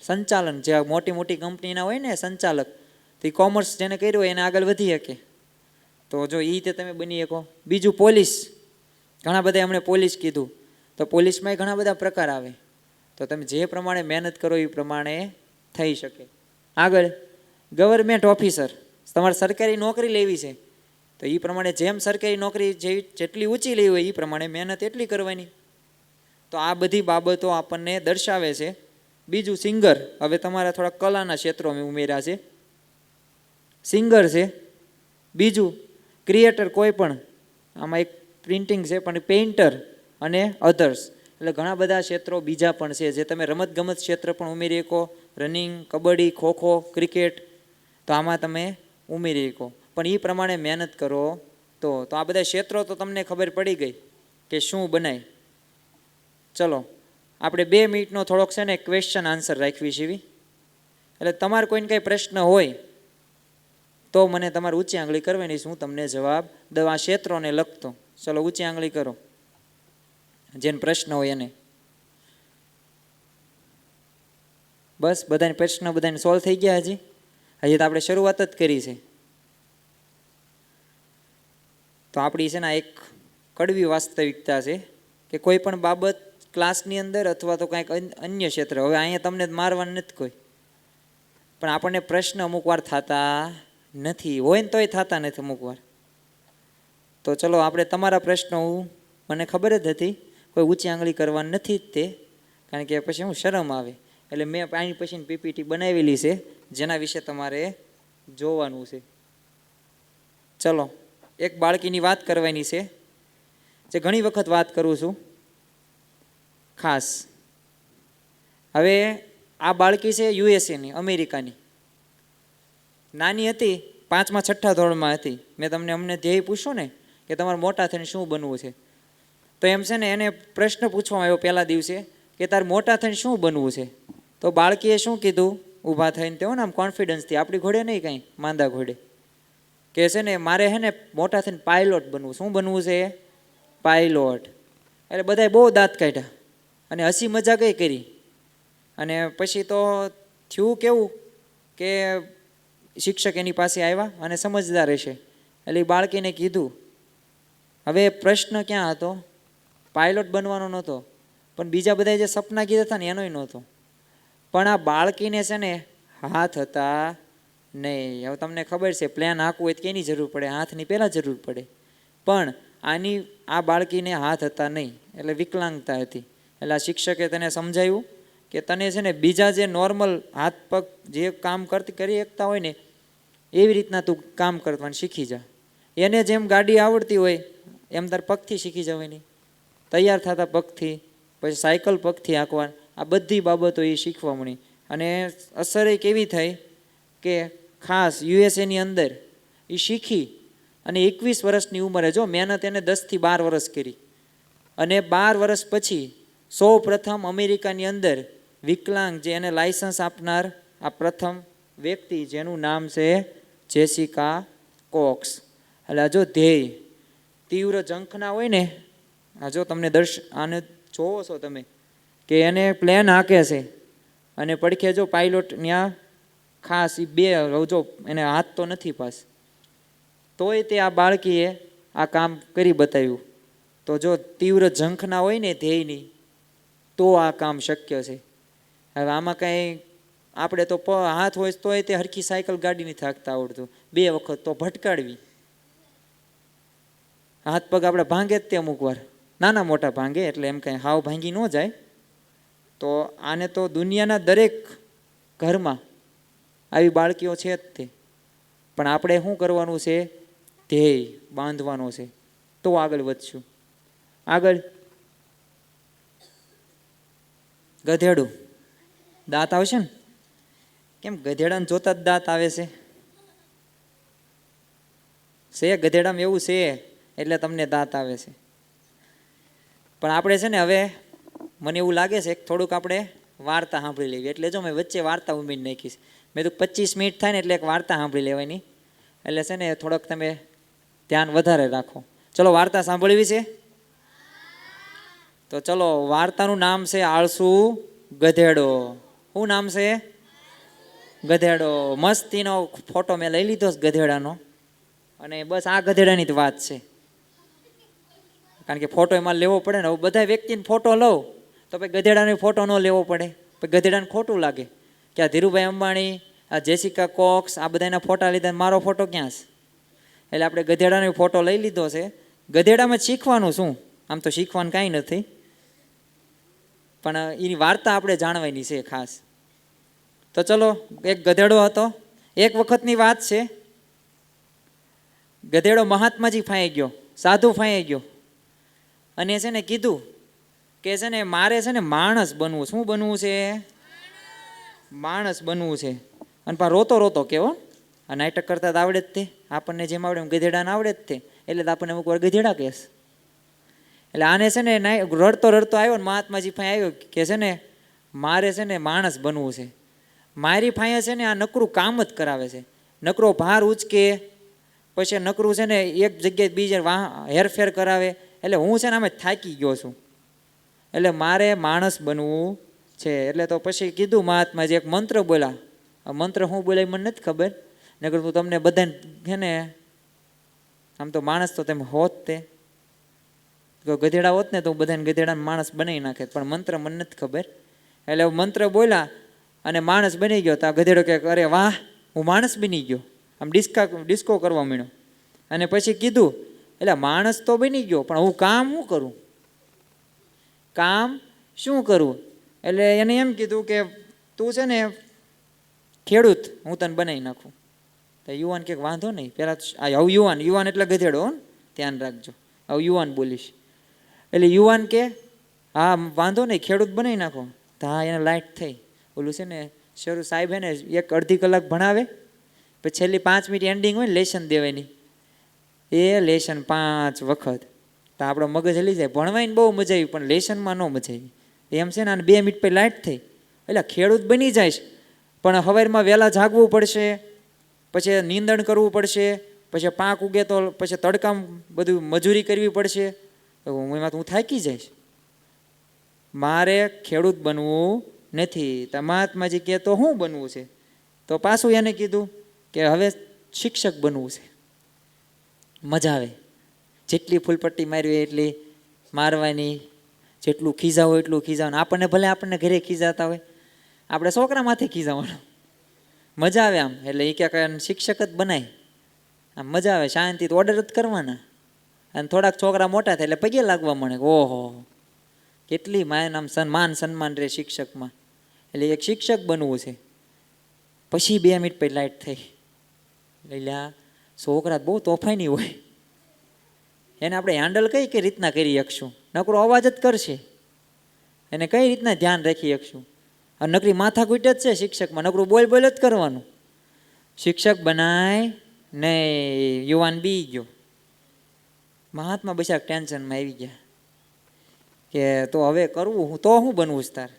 સંચાલન, જે મોટી મોટી કંપનીના હોય ને સંચાલક, તો એ કોમર્સ જેને કર્યું હોય એને આગળ વધી શકે. તો જો એ રીતે તમે બની શકો. બીજું પોલીસ, ઘણા બધા એમણે પોલીસ કીધું, તો પોલીસમાંય ઘણા બધા પ્રકાર આવે. તો તમે જે પ્રમાણે મહેનત કરો એ પ્રમાણે થઈ શકે. આગળ ગવર્મેન્ટ ઓફિસર, તમારે સરકારી નોકરી લેવી છે તો એ પ્રમાણે જેમ સરકારી નોકરી જેટલી ઊંચી લેવી હોય એ પ્રમાણે મહેનત એટલી કરવાની. તો આ બધી બાબતો આપણને દર્શાવે છે. બીજું સિંગર, હવે તમારા થોડા કલાના ક્ષેત્રો મેં ઉમેર્યા છે. સિંગર છે. બીજું ક્રિએટર, કોઈ પણ આમાં એક પ્રિન્ટિંગ છે, પણ પેઇન્ટર અને અધર્સ, એટલે ઘણા બધા ક્ષેત્રો બીજા પણ છે જે તમે રમતગમત ક્ષેત્ર પણ ઉમેરી શકો. રનિંગ, કબડ્ડી, ખોખો, ક્રિકેટ, તો આમાં તમે ઉમેરી શકો. પણ એ પ્રમાણે મહેનત કરો તો આ બધા ક્ષેત્રો તો તમને ખબર પડી ગઈ કે શું બનાય. ચલો આપણે 2 મિનિટનો થોડોક છે ને ક્વેશ્ચન આન્સર રાખવી છે. એટલે તમારે કોઈને કંઈ પ્રશ્ન હોય તો મને તમારે ઊંચી આંગળી કરવાની છે, હું તમને જવાબ દઉં આ ક્ષેત્રોને લખતો. ચલો ઊંચી આંગળી કરો જેને પ્રશ્ન હોય એને. બસ બધાને પ્રશ્ન બધાને સોલ્વ થઈ ગયા? હજી તો આપણે શરૂઆત જ કરી છે. તો આપણી છે ને એક કડવી વાસ્તવિકતા છે કે કોઈ પણ બાબત ક્લાસની અંદર અથવા તો કાંઈક અન્ય ક્ષેત્ર, હવે અહીંયા તમને મારવાનું નથી કોઈ, પણ આપણને પ્રશ્ન અમુક વાર થતા નથી, હોય ને તોય થતા નથી અમુક વાર. તો ચલો આપણે તમારા પ્રશ્નો, મને ખબર જ હતી કોઈ ઊંચી આંગળી કરવાની નથી જ તે, કારણ કે પછી હું શરમ આવે. એટલે મેં આની પછી PPT બનાવેલી છે જેના વિશે તમારે જોવાનું છે. ચલો એક બાળકીની વાત કરવાની છે જે ઘણી વખત વાત કરું છું ખાસ. હવે આ બાળકી છે USA-ની, અમેરિકાની, નાની હતી, 5મા 6ઠા ધોરણમાં હતી. મેં તમને અમને ધ્યેય પૂછ્યું ને કે તમારે મોટા થઈને શું બનવું છે, તો એમ છે ને એને પ્રશ્ન પૂછવામાં આવ્યો પહેલા દિવસે કે તારે મોટા થઈને શું બનવું છે. તો બાળકીએ શું કીધું, ઊભા થઈને, તેઓ ને આમ કોન્ફિડન્સથી, આપણી ઘોડે નહીં કાંઈ માંદા ઘોડે, કે છે ને મારે છે ને મોટા થઈને પાયલોટ બનવું. શું બનવું છે? પાયલોટ. એટલે બધાએ બહુ દાંત કાઢ્યા અને હસી મજાક કરી. અને પછી તો થયું કેવું કે શિક્ષક એની પાસે આવ્યા અને સમજદાર હશે એટલે એ બાળકીને કીધું, હવે પ્રશ્ન ક્યાં હતો? પાયલોટ બનવાનો નહોતો, પણ બીજા બધા જે સપના કીધા હતા ને એનોય નહોતો. પણ આ બાળકીને છે ને હાથ હતા નહીં. હવે તમને ખબર છે પ્લેન હાંકવું હોય તો કેની જરૂર પડે? હાથની પહેલાં જરૂર પડે. પણ આ બાળકીને હાથ હતા નહીં, એટલે વિકલાંગતા હતી. એટલે આ શિક્ષકે તેને સમજાવ્યું કે તને છે ને બીજા જે નોર્મલ હાથ પગ જે કામ કરી શકતા હોય ને એવી રીતના તું કામ કરવાનું શીખી જા. એને જેમ ગાડી આવડતી હોય એમ તાર પગથી શીખી જવાની, તૈયાર થતા પગથી, પછી સાયકલ પગથી હાંકવાની, આ બધી બાબતો એ શીખવા મળી. અને અસર એ કેવી થઈ કે ખાસ USA-ની અંદર એ શીખી અને 21 વર્ષની ઉંમરે, જો મહેનત એને 10 થી 12 વર્ષ કરી, અને 12 વર્ષ પછી સૌ પ્રથમ અમેરિકાની અંદર વિકલાંગ જે એને લાયસન્સ આપનાર આ પ્રથમ વ્યક્તિ, જેનું નામ છે જેસિકા કોક્સ. એટલે જો ધ્યેય તીવ્ર ઝંખના હોય ને, આ જો તમને આને જોવો છો તમે કે એને પ્લેન હાંકે છે અને પડખે જો પાયલોટ ત્યાં ખાસ એ બે, જો એને હાથ તો નથી પાસ, તોય તે આ બાળકીએ આ કામ કરી બતાવ્યું. તો જો તીવ્ર ઝંખના હોય ને ધ્યેયની તો આ કામ શક્ય છે. હવે આમાં કાંઈ આપણે તો હાથ હોય તોય તે હરખી સાયકલ ગાડી નથી હાંકતા આવડતું, 2 વખત તો ભટકાડવી. હાથ પગ આપણે ભાંગે જ તે અમુક વાર, નાના મોટા ભાંગે, એટલે એમ કાંઈ હાવ ભાંગી ન જાય. તો આને તો દુનિયાના દરેક ઘરમાં આવી બાળકીઓ છે જ તે. પણ આપણે શું કરવાનું છે? ધ્યેય બાંધવાનો છે, તો આગળ વધશું. આગળ ગધેડું, દાંત આવશે ને? કેમ ગધેડાને જોતા જ દાંત આવે છે? ગધેડામાં એવું છે એટલે તમને દાંત આવે છે. પણ આપણે છે ને હવે મને એવું લાગે છે કે થોડુંક આપણે વાર્તા સાંભળી લેવી. એટલે જો મેં વચ્ચે વાર્તા ઉમેરી નાખીશ. મેં તો 25 મિનિટ થાય ને એટલે એક વાર્તા સાંભળી લેવાની. એટલે છે ને થોડોક તમે ધ્યાન વધારે રાખો. ચલો વાર્તા સાંભળવી છે. તો ચલો, વાર્તાનું નામ છે આળસુ ગધેડો. શું નામ છે? ગધેડો. મસ્તીનો ફોટો મેં લઈ લીધો ગધેડાનો, અને બસ આ ગધેડાની જ વાત છે. કારણ કે ફોટો એમાં લેવો પડે ને. હવે બધા વ્યક્તિનો ફોટો લઉં તો પછી ગધેડાનો ફોટો ન લેવો પડે, પછી ગધેડાને ખોટું લાગે કે આ ધીરુભાઈ અંબાણી, આ જેસિકા કોક્સ, આ બધાના ફોટા લીધા, મારો ફોટો ક્યાં છે? એટલે આપણે ગધેડાનો ફોટો લઈ લીધો છે. ગધેડામાં શીખવાનું શું? આમ તો શીખવાનું કાંઈ નથી, પણ એની વાર્તા આપણે જાણવાની છે ખાસ. તો ચલો, એક ગધેડો હતો. એક વખતની વાત છે. ગધેડો મહાત્માજી ફાઈ ગયો, સાધુ ફાઈ ગયો, અને છે ને કીધું કે છે ને મારે છે ને માણસ બનવું. શું બનવું છે? માણસ બનવું છે. અને પા રોતો રોતો કેવો, આ નાટક કરતા આવડે જ તે, આપણને જેમ આવડે એમ ગધેડાને આવડે જ તે, એટલે આપણને અમુક વાર ગધેડા કહેશ. એટલે આને છે ને રડતો રડતો આવ્યો ને મહાત્માજી પાસે આવ્યો કે છે ને મારે છે ને માણસ બનવું છે. મારી પાસે છે ને આ નકરું કામ જ કરાવે છે, નકરો ભાર ઉચકે, પછી નકરું છે ને એક જગ્યાએ બીજે હેરફેર કરાવે. એટલે હું છે ને આમે થાકી ગયો છું, એટલે મારે માણસ બનવું છે. એટલે તો પછી કીધું મહાત્માજી, એક મંત્ર બોલ્યા. આ મંત્ર શું બોલાય મને નથી ખબર, નકર તું તમને બધાને છે ને, આમ તો માણસ તો તમે હોત તે, ગધેડા હોત ને તો બધાને ગધેડાને માણસ બનાવી નાખે, પણ મંત્ર મને નથી ખબર. એટલે મંત્ર બોલ્યા અને માણસ બની ગયો. તો આ ગધેડો કે અરે વાહ, હું માણસ બની ગયો. આમ ડિસ્કો કરવા માંડ્યો. અને પછી કીધું એટલે માણસ તો બની ગયો, પણ હું કામ શું કરું? કામ શું કરું? એટલે એને એમ કીધું કે તું છે ને ખેડૂત, હું તને બનાવી નાખું. તો યુવાન કે વાંધો નહીં. પેલા આવું યુવાન એટલે ગધેડો, ધ્યાન રાખજો, આવું યુવાન બોલીશ. એટલે યુવાન કે હા વાંધો નહીં, ખેડૂત બનાવી નાખો. તો હા, એને લાઈટ થઈ. ઓલું છે ને શરૂ સાહેબ હે ને એક અડધી કલાક ભણાવે, પછી છેલ્લી 5 મિનિટ એન્ડિંગ હોય ને લેસન દેવાની, એ લેસન 5 વખત. તો આપણો મગજ હલી જાય. ભણવાની બહુ મજા આવી, પણ લેસનમાં ન મજા આવી. એમ છે ને આને 2 મિનિટ પછી લાઈટ થઈ. એટલે ખેડૂત બની જાય, પણ સવારમાં વહેલા જાગવું પડશે, પછી નીંદણ કરવું પડશે, પછી પાક ઉગે તો પછી તડકામાં બધું મજૂરી કરવી પડશે. હું થાકી જઈશ. મારે ખેડૂત બનવું નથી. તો મહાત્માજી કહે તો શું બનવું છે? તો પાછું એને કીધું કે હવે શિક્ષક બનવું છે. મજા આવે, જેટલી ફૂલપટ્ટી મારવી એટલી મારવાની, જેટલું ખીજાવું એટલું ખીજાવાનું. આપણને ઘરે ખીજાતા હોય, આપણે છોકરામાંથી ખીજાવાનું, મજા આવે આમ. એટલે એ ક્યાંક શિક્ષક જ બનાય, આમ મજા આવે. શાંતિથી ઓર્ડર જ કરવાના. અને થોડાક છોકરા મોટા થાય એટલે પગે લાગવા મળે. ઓહો, કેટલી આમ માન સન્માન રહે શિક્ષકમાં. એટલે એક શિક્ષક બનવું છે. પછી 2 મિનિટ પછી લાઈટ થઈ. એટલે છોકરા બહુ તોફાની હોય, એને આપણે હેન્ડલ કઈ રીતના કરી શકશું? નકરો અવાજ જ કરશે. એને કઈ રીતના ધ્યાન રાખી શકશું? અને નકરી માથાકૂટ જ છે શિક્ષકમાં, નકરું બોલ જ કરવાનું. શિક્ષક બનાય નહીં. યુવાન બી ગયો. મહાત્મા બસાક ટેન્શનમાં આવી ગયા કે તો હવે કરવું હું, તો હું બનવું છે તાર?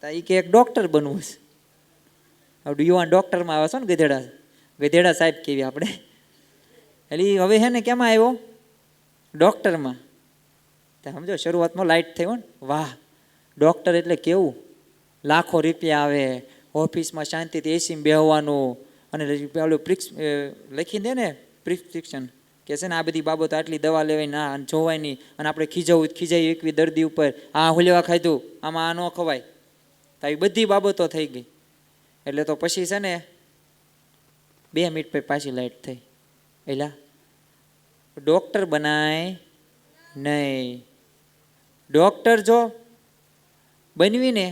તો એ કે એક ડૉક્ટર બનવું છે. હવે યુવાન ડૉક્ટરમાં આવે છે ને, ગધેડા સાહેબ કેવી આપણે. એટલે હવે હે ને કેમાં આવ્યો? ડૉક્ટરમાં. તો સમજો શરૂઆતમાં લાઈટ થઈ હોય ને, વાહ ડૉક્ટર એટલે કેવું, લાખો રૂપિયા આવે, ઓફિસમાં શાંતિથી એસીમાં બેહવાનું, અને પેલું લખી દે ને પ્રિસ્ક્રિપ્શન કે છે ને આ બધી બાબતો, આટલી દવા લેવાય ના જોવાય નહીં, અને આપણે ખીજાઈ એકવી દર્દી ઉપર, આ હુલેવા ખાધું, આમાં આ ન ખવાય. તો આવી બધી બાબતો થઈ ગઈ. એટલે તો પછી છે ને 2 મિનિટ પછી પાછી લાઈટ થઈ. એટલે ડૉક્ટર બનાય નહીં. ડૉક્ટર જો બનવીને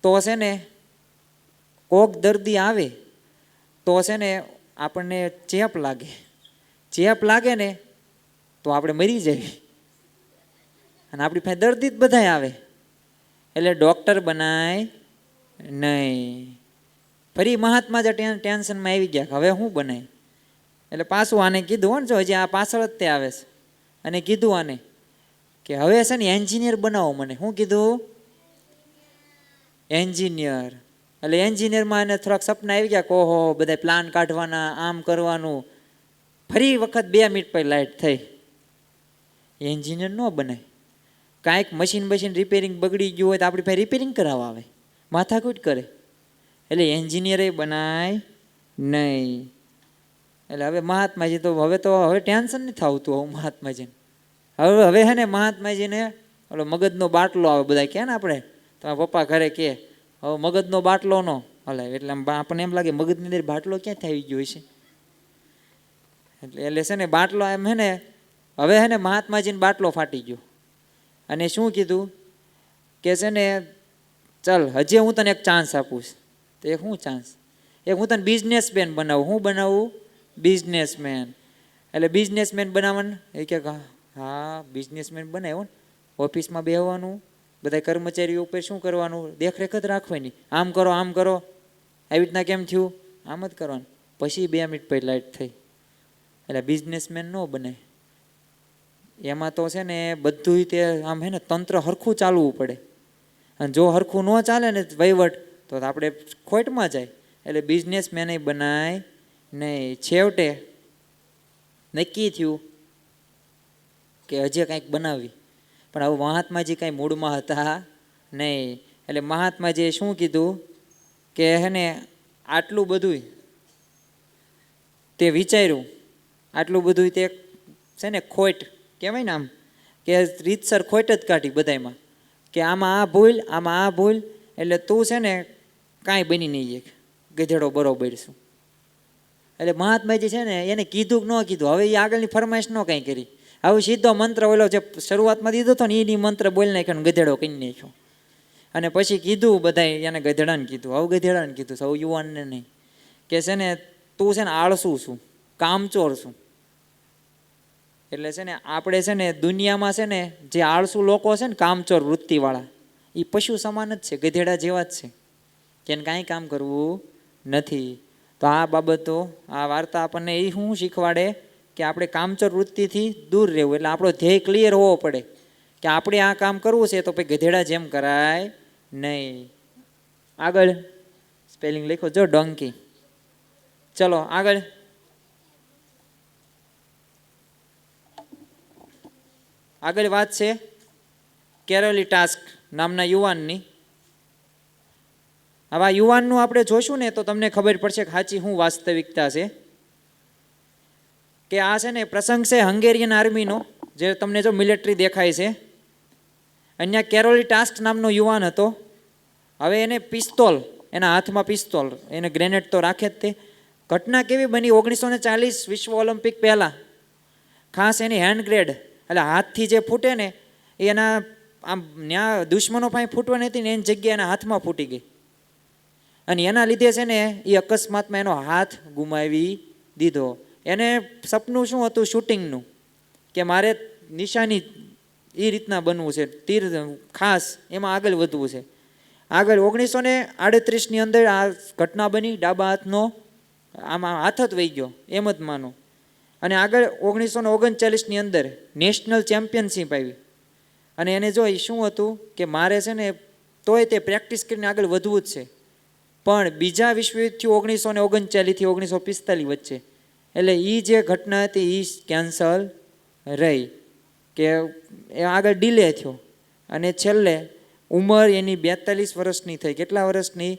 તો છે ને કોક દર્દી આવે તો છે ને આપણને ચેપ લાગે ને તો આપણે મરી જઈએ, અને આપણી પાસે દર્દી જ બધાય આવે. એટલે ડૉક્ટર બનાય નહીં. ફરી મહાત્મા જ ટેન્શનમાં આવી ગયા, હવે શું બનાય? એટલે પાછું આને કીધું હો ને, જો હજી આ પાછળ જ તે આવે છે, અને કીધું આને કે હવે છે ને એન્જિનિયર બનાવો મને. શું કીધું? એન્જિનિયર. એટલે એન્જિનિયરમાં એને થોડાક સપના આવી ગયા કે ઓહો બધા પ્લાન કાઢવાના, આમ કરવાનું. ફરી વખત 2 મિનિટ પછી લાઇટ થઈ. એન્જિનિયર ન બનાય. કાંઈક મશીન રિપેરિંગ બગડી ગયું હોય તો આપણી પાસે રિપેરિંગ કરાવવા આવે, માથાકૂટ કરે. એટલે એન્જિનિયરે બનાય નહીં. એટલે હવે મહાત્માજી તો હવે ટેન્શન નથી આવતું હવે મહાત્માજીને. હવે હે ને મહાત્માજીને ઓલો મગજનો બાટલો આવે, બધા કહે ને આપણે, તમારા પપ્પા ઘરે કહે હવે મગજનો બાટલો નો હલાય. એટલે આપણને એમ લાગે મગજની અંદર બાટલો ક્યાંથી આવી ગયો છે. એટલે છે ને બાટલો એમ હે ને હવે હે ને મહાત્માજીને બાટલો ફાટી ગયો. અને શું કીધું કે છે ને ચાલ હજી હું તને એક ચાન્સ આપું. તો એક શું ચાન્સ? એક હું તને બિઝનેસમેન બનાવું. હું બનાવું? બિઝનેસમેન. એટલે બિઝનેસમેન બનાવવાનું એ કે હા બિઝનેસમેન બનાવ્યો ને, ઓફિસમાં બેહવાનું, બધા કર્મચારીઓ ઉપર શું કરવાનું, દેખરેખ જ રાખવાની, આમ કરો આમ કરો, આવી રીતના કેમ થયું, આમ જ કરવાનું. પછી 2 મિનિટ પછી લાઇટ થઈ. એટલે બિઝનેસમેન ન બને. એમાં તો છે ને બધું તે આમ હે ને તંત્ર હરખું ચાલવું પડે. અને જો હરખું ન ચાલે ને વહીવટ તો આપણે ખોટમાં જાય. એટલે બિઝનેસમેન બનાય નહીં. છેવટે નક્કી થયું કે હજી કંઈક બનાવી. પણ હવે મહાત્માજી કાંઈ મૂડમાં હતા નહીં. એટલે મહાત્માજીએ શું કીધું કે હે ને આટલું બધું તે વિચાર્યું, આટલું બધું તે છે ને ખોટ કહેવાય ને આમ કે રીતસર ખોટ જ કાઢી બધામાં કે આમાં આ ભૂલ, આમાં આ ભૂલ. એટલે તું છે ને કાંઈ બની નહીં એક ગધેડો બરોબર છું. એટલે મહાત્માજી છે ને એને કીધું કે ન કીધું, હવે એ આગળની ફરમાઈશ ન કાંઈ કરી. હવે સીધો મંત્ર ઓલો જે શરૂઆતમાં દીધો હતો ને એની મંત્ર બોલી નાખ્યો, ગધેડો કહી નાખ્યો. અને પછી કીધું બધા એને ગધેડાને કીધું, હવે ગધેડાને કીધું, સૌ યુવાનને નહીં, કે છે ને તું છે ને આળસુ છું, કામચોર છું. એટલે છે ને આપણે છે ને દુનિયામાં છે ને જે આળસુ લોકો છે ને કામચોર વૃત્તિવાળા, એ પશુ સમાન જ છે, ગધેડા જેવા જ છે, કે એને કાંઈ કામ કરવું નથી. તો આ બાબતો, આ વાર્તા આપણને એ શું શીખવાડે કે આપણે કામચોર વૃત્તિથી દૂર રહેવું. એટલે આપણો ધ્યેય ક્લિયર હોવો પડે કે આપણે આ કામ કરવું છે તો પછી ગધેડા જેમ કરાય નહીં. આગળ સ્પેલિંગ લખો જો ડોંકી. ચલો આગળ. આગળ વાત છે કેરોલી ટાસ્ક નામના યુવાનની. હવે આ યુવાનનું આપણે જોશું ને તો તમને ખબર પડશે કે સાચી શું વાસ્તવિકતા છે. કે આ છે ને પ્રસંગ છે હંગેરિયન આર્મીનો, જે તમને જો મિલિટરી દેખાય છે. અહીંયા કેરોલી ટાસ્ક નામનો યુવાન હતો. હવે એને પિસ્તોલ, એના હાથમાં પિસ્તોલ, એને ગ્રેનેડ તો રાખે જ તે. ઘટના કેવી બની 1940 વિશ્વ ઓલિમ્પિક પહેલાં. ખાસ એની હેન્ડ ગ્રેડ એટલે હાથથી જે ફૂટે ને એના આમ ન્યા દુશ્મનો પાસે ફૂટવાની હતી ને એની જગ્યાએ એના હાથમાં ફૂટી ગઈ. અને એના લીધે છે ને એ અકસ્માતમાં એનો હાથ ગુમાવી દીધો. એને સપનું શું હતું શૂટિંગનું, કે મારે નિશાની એ રીતના બનવું છે, તીર ખાસ એમાં આગળ વધવું છે. આગળ 1938ની અંદર આ ઘટના બની. ડાબા હાથનો આમાં હાથ જ વહી ગયો એમ જ માનો. અને આગળ 1939ની અંદર નેશનલ ચેમ્પિયનશિપ આવી. અને એને જો શું હતું કે મારે છે ને તોય તે પ્રેક્ટિસ કરીને આગળ વધવું જ છે. પણ બીજા વિશ્વયુદ્ધ થયું 1939થી 1945 વચ્ચે. એટલે એ જે ઘટના હતી એ કેન્સલ રહી, કે એ આગળ ડીલે થયો. અને છેલ્લે ઉંમર એની 42 વર્ષની થઈ. કેટલા વર્ષની?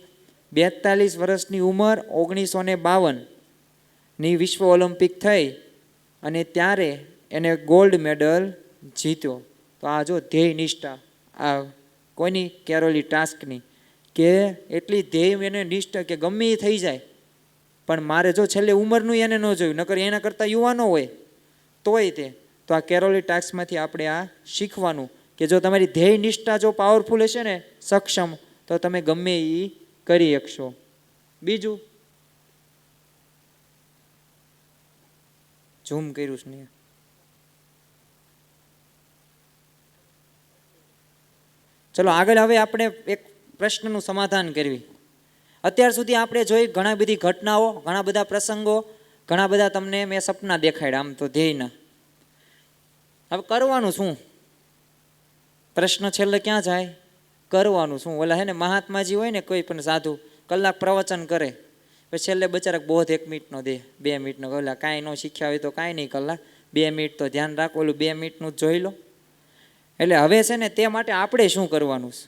42 વર્ષની ઉંમર. 1952ની વિશ્વ ઓલિમ્પિક થઈ અને ત્યારે એને ગોલ્ડ મેડલ જીત્યો. તો આ જો ધ્યેય નિષ્ઠા આ કોઈની? કેરોલી ટાસ્કની. કે એટલી ધ્યેય એને નિષ્ઠા કે ગમે એ થઈ જાય પણ મારે જો છેલ્લે ઉંમરનું એને ન જોયું, નકર એના કરતાં યુવાનો હોય તોય તે. તો આ કેરોલી ટાસ્કમાંથી આપણે આ શીખવાનું કે જો તમારી ધ્યેય નિષ્ઠા જો પાવરફુલ હશે ને, સક્ષમ, તો તમે ગમે એ કરી શકશો. બીજું ઝૂમ કર્યું છે ને. ચલો આગળ હવે આપણે એક પ્રશ્નનું સમાધાન કરવી. અત્યાર સુધી આપણે જોઈ ઘણા બધી ઘટનાઓ, ઘણા બધા પ્રસંગો, ઘણા બધા તમને મેં સપના દેખાડ્યા આમ તો ધ્યેયના. હવે કરવાનું શું? પ્રશ્ન છેલ્લે ક્યાં જાય? કરવાનું શું? ઓલા હે ને મહાત્માજી હોય ને કોઈ પણ સાધુ, કલાક પ્રવચન કરે, પછી છેલ્લે બચારા બોધ 1 મિનિટનો દે, 2 મિનિટનો, ઓલા કાંઈ ન શીખ્યા હોય તો કાંઈ નહીં, કલાક 2 મિનિટ તો ધ્યાન રાખો, ઓલું 2 મિનિટનું જ જોઈ લો. એટલે હવે છે ને તે માટે આપણે શું કરવાનું છે?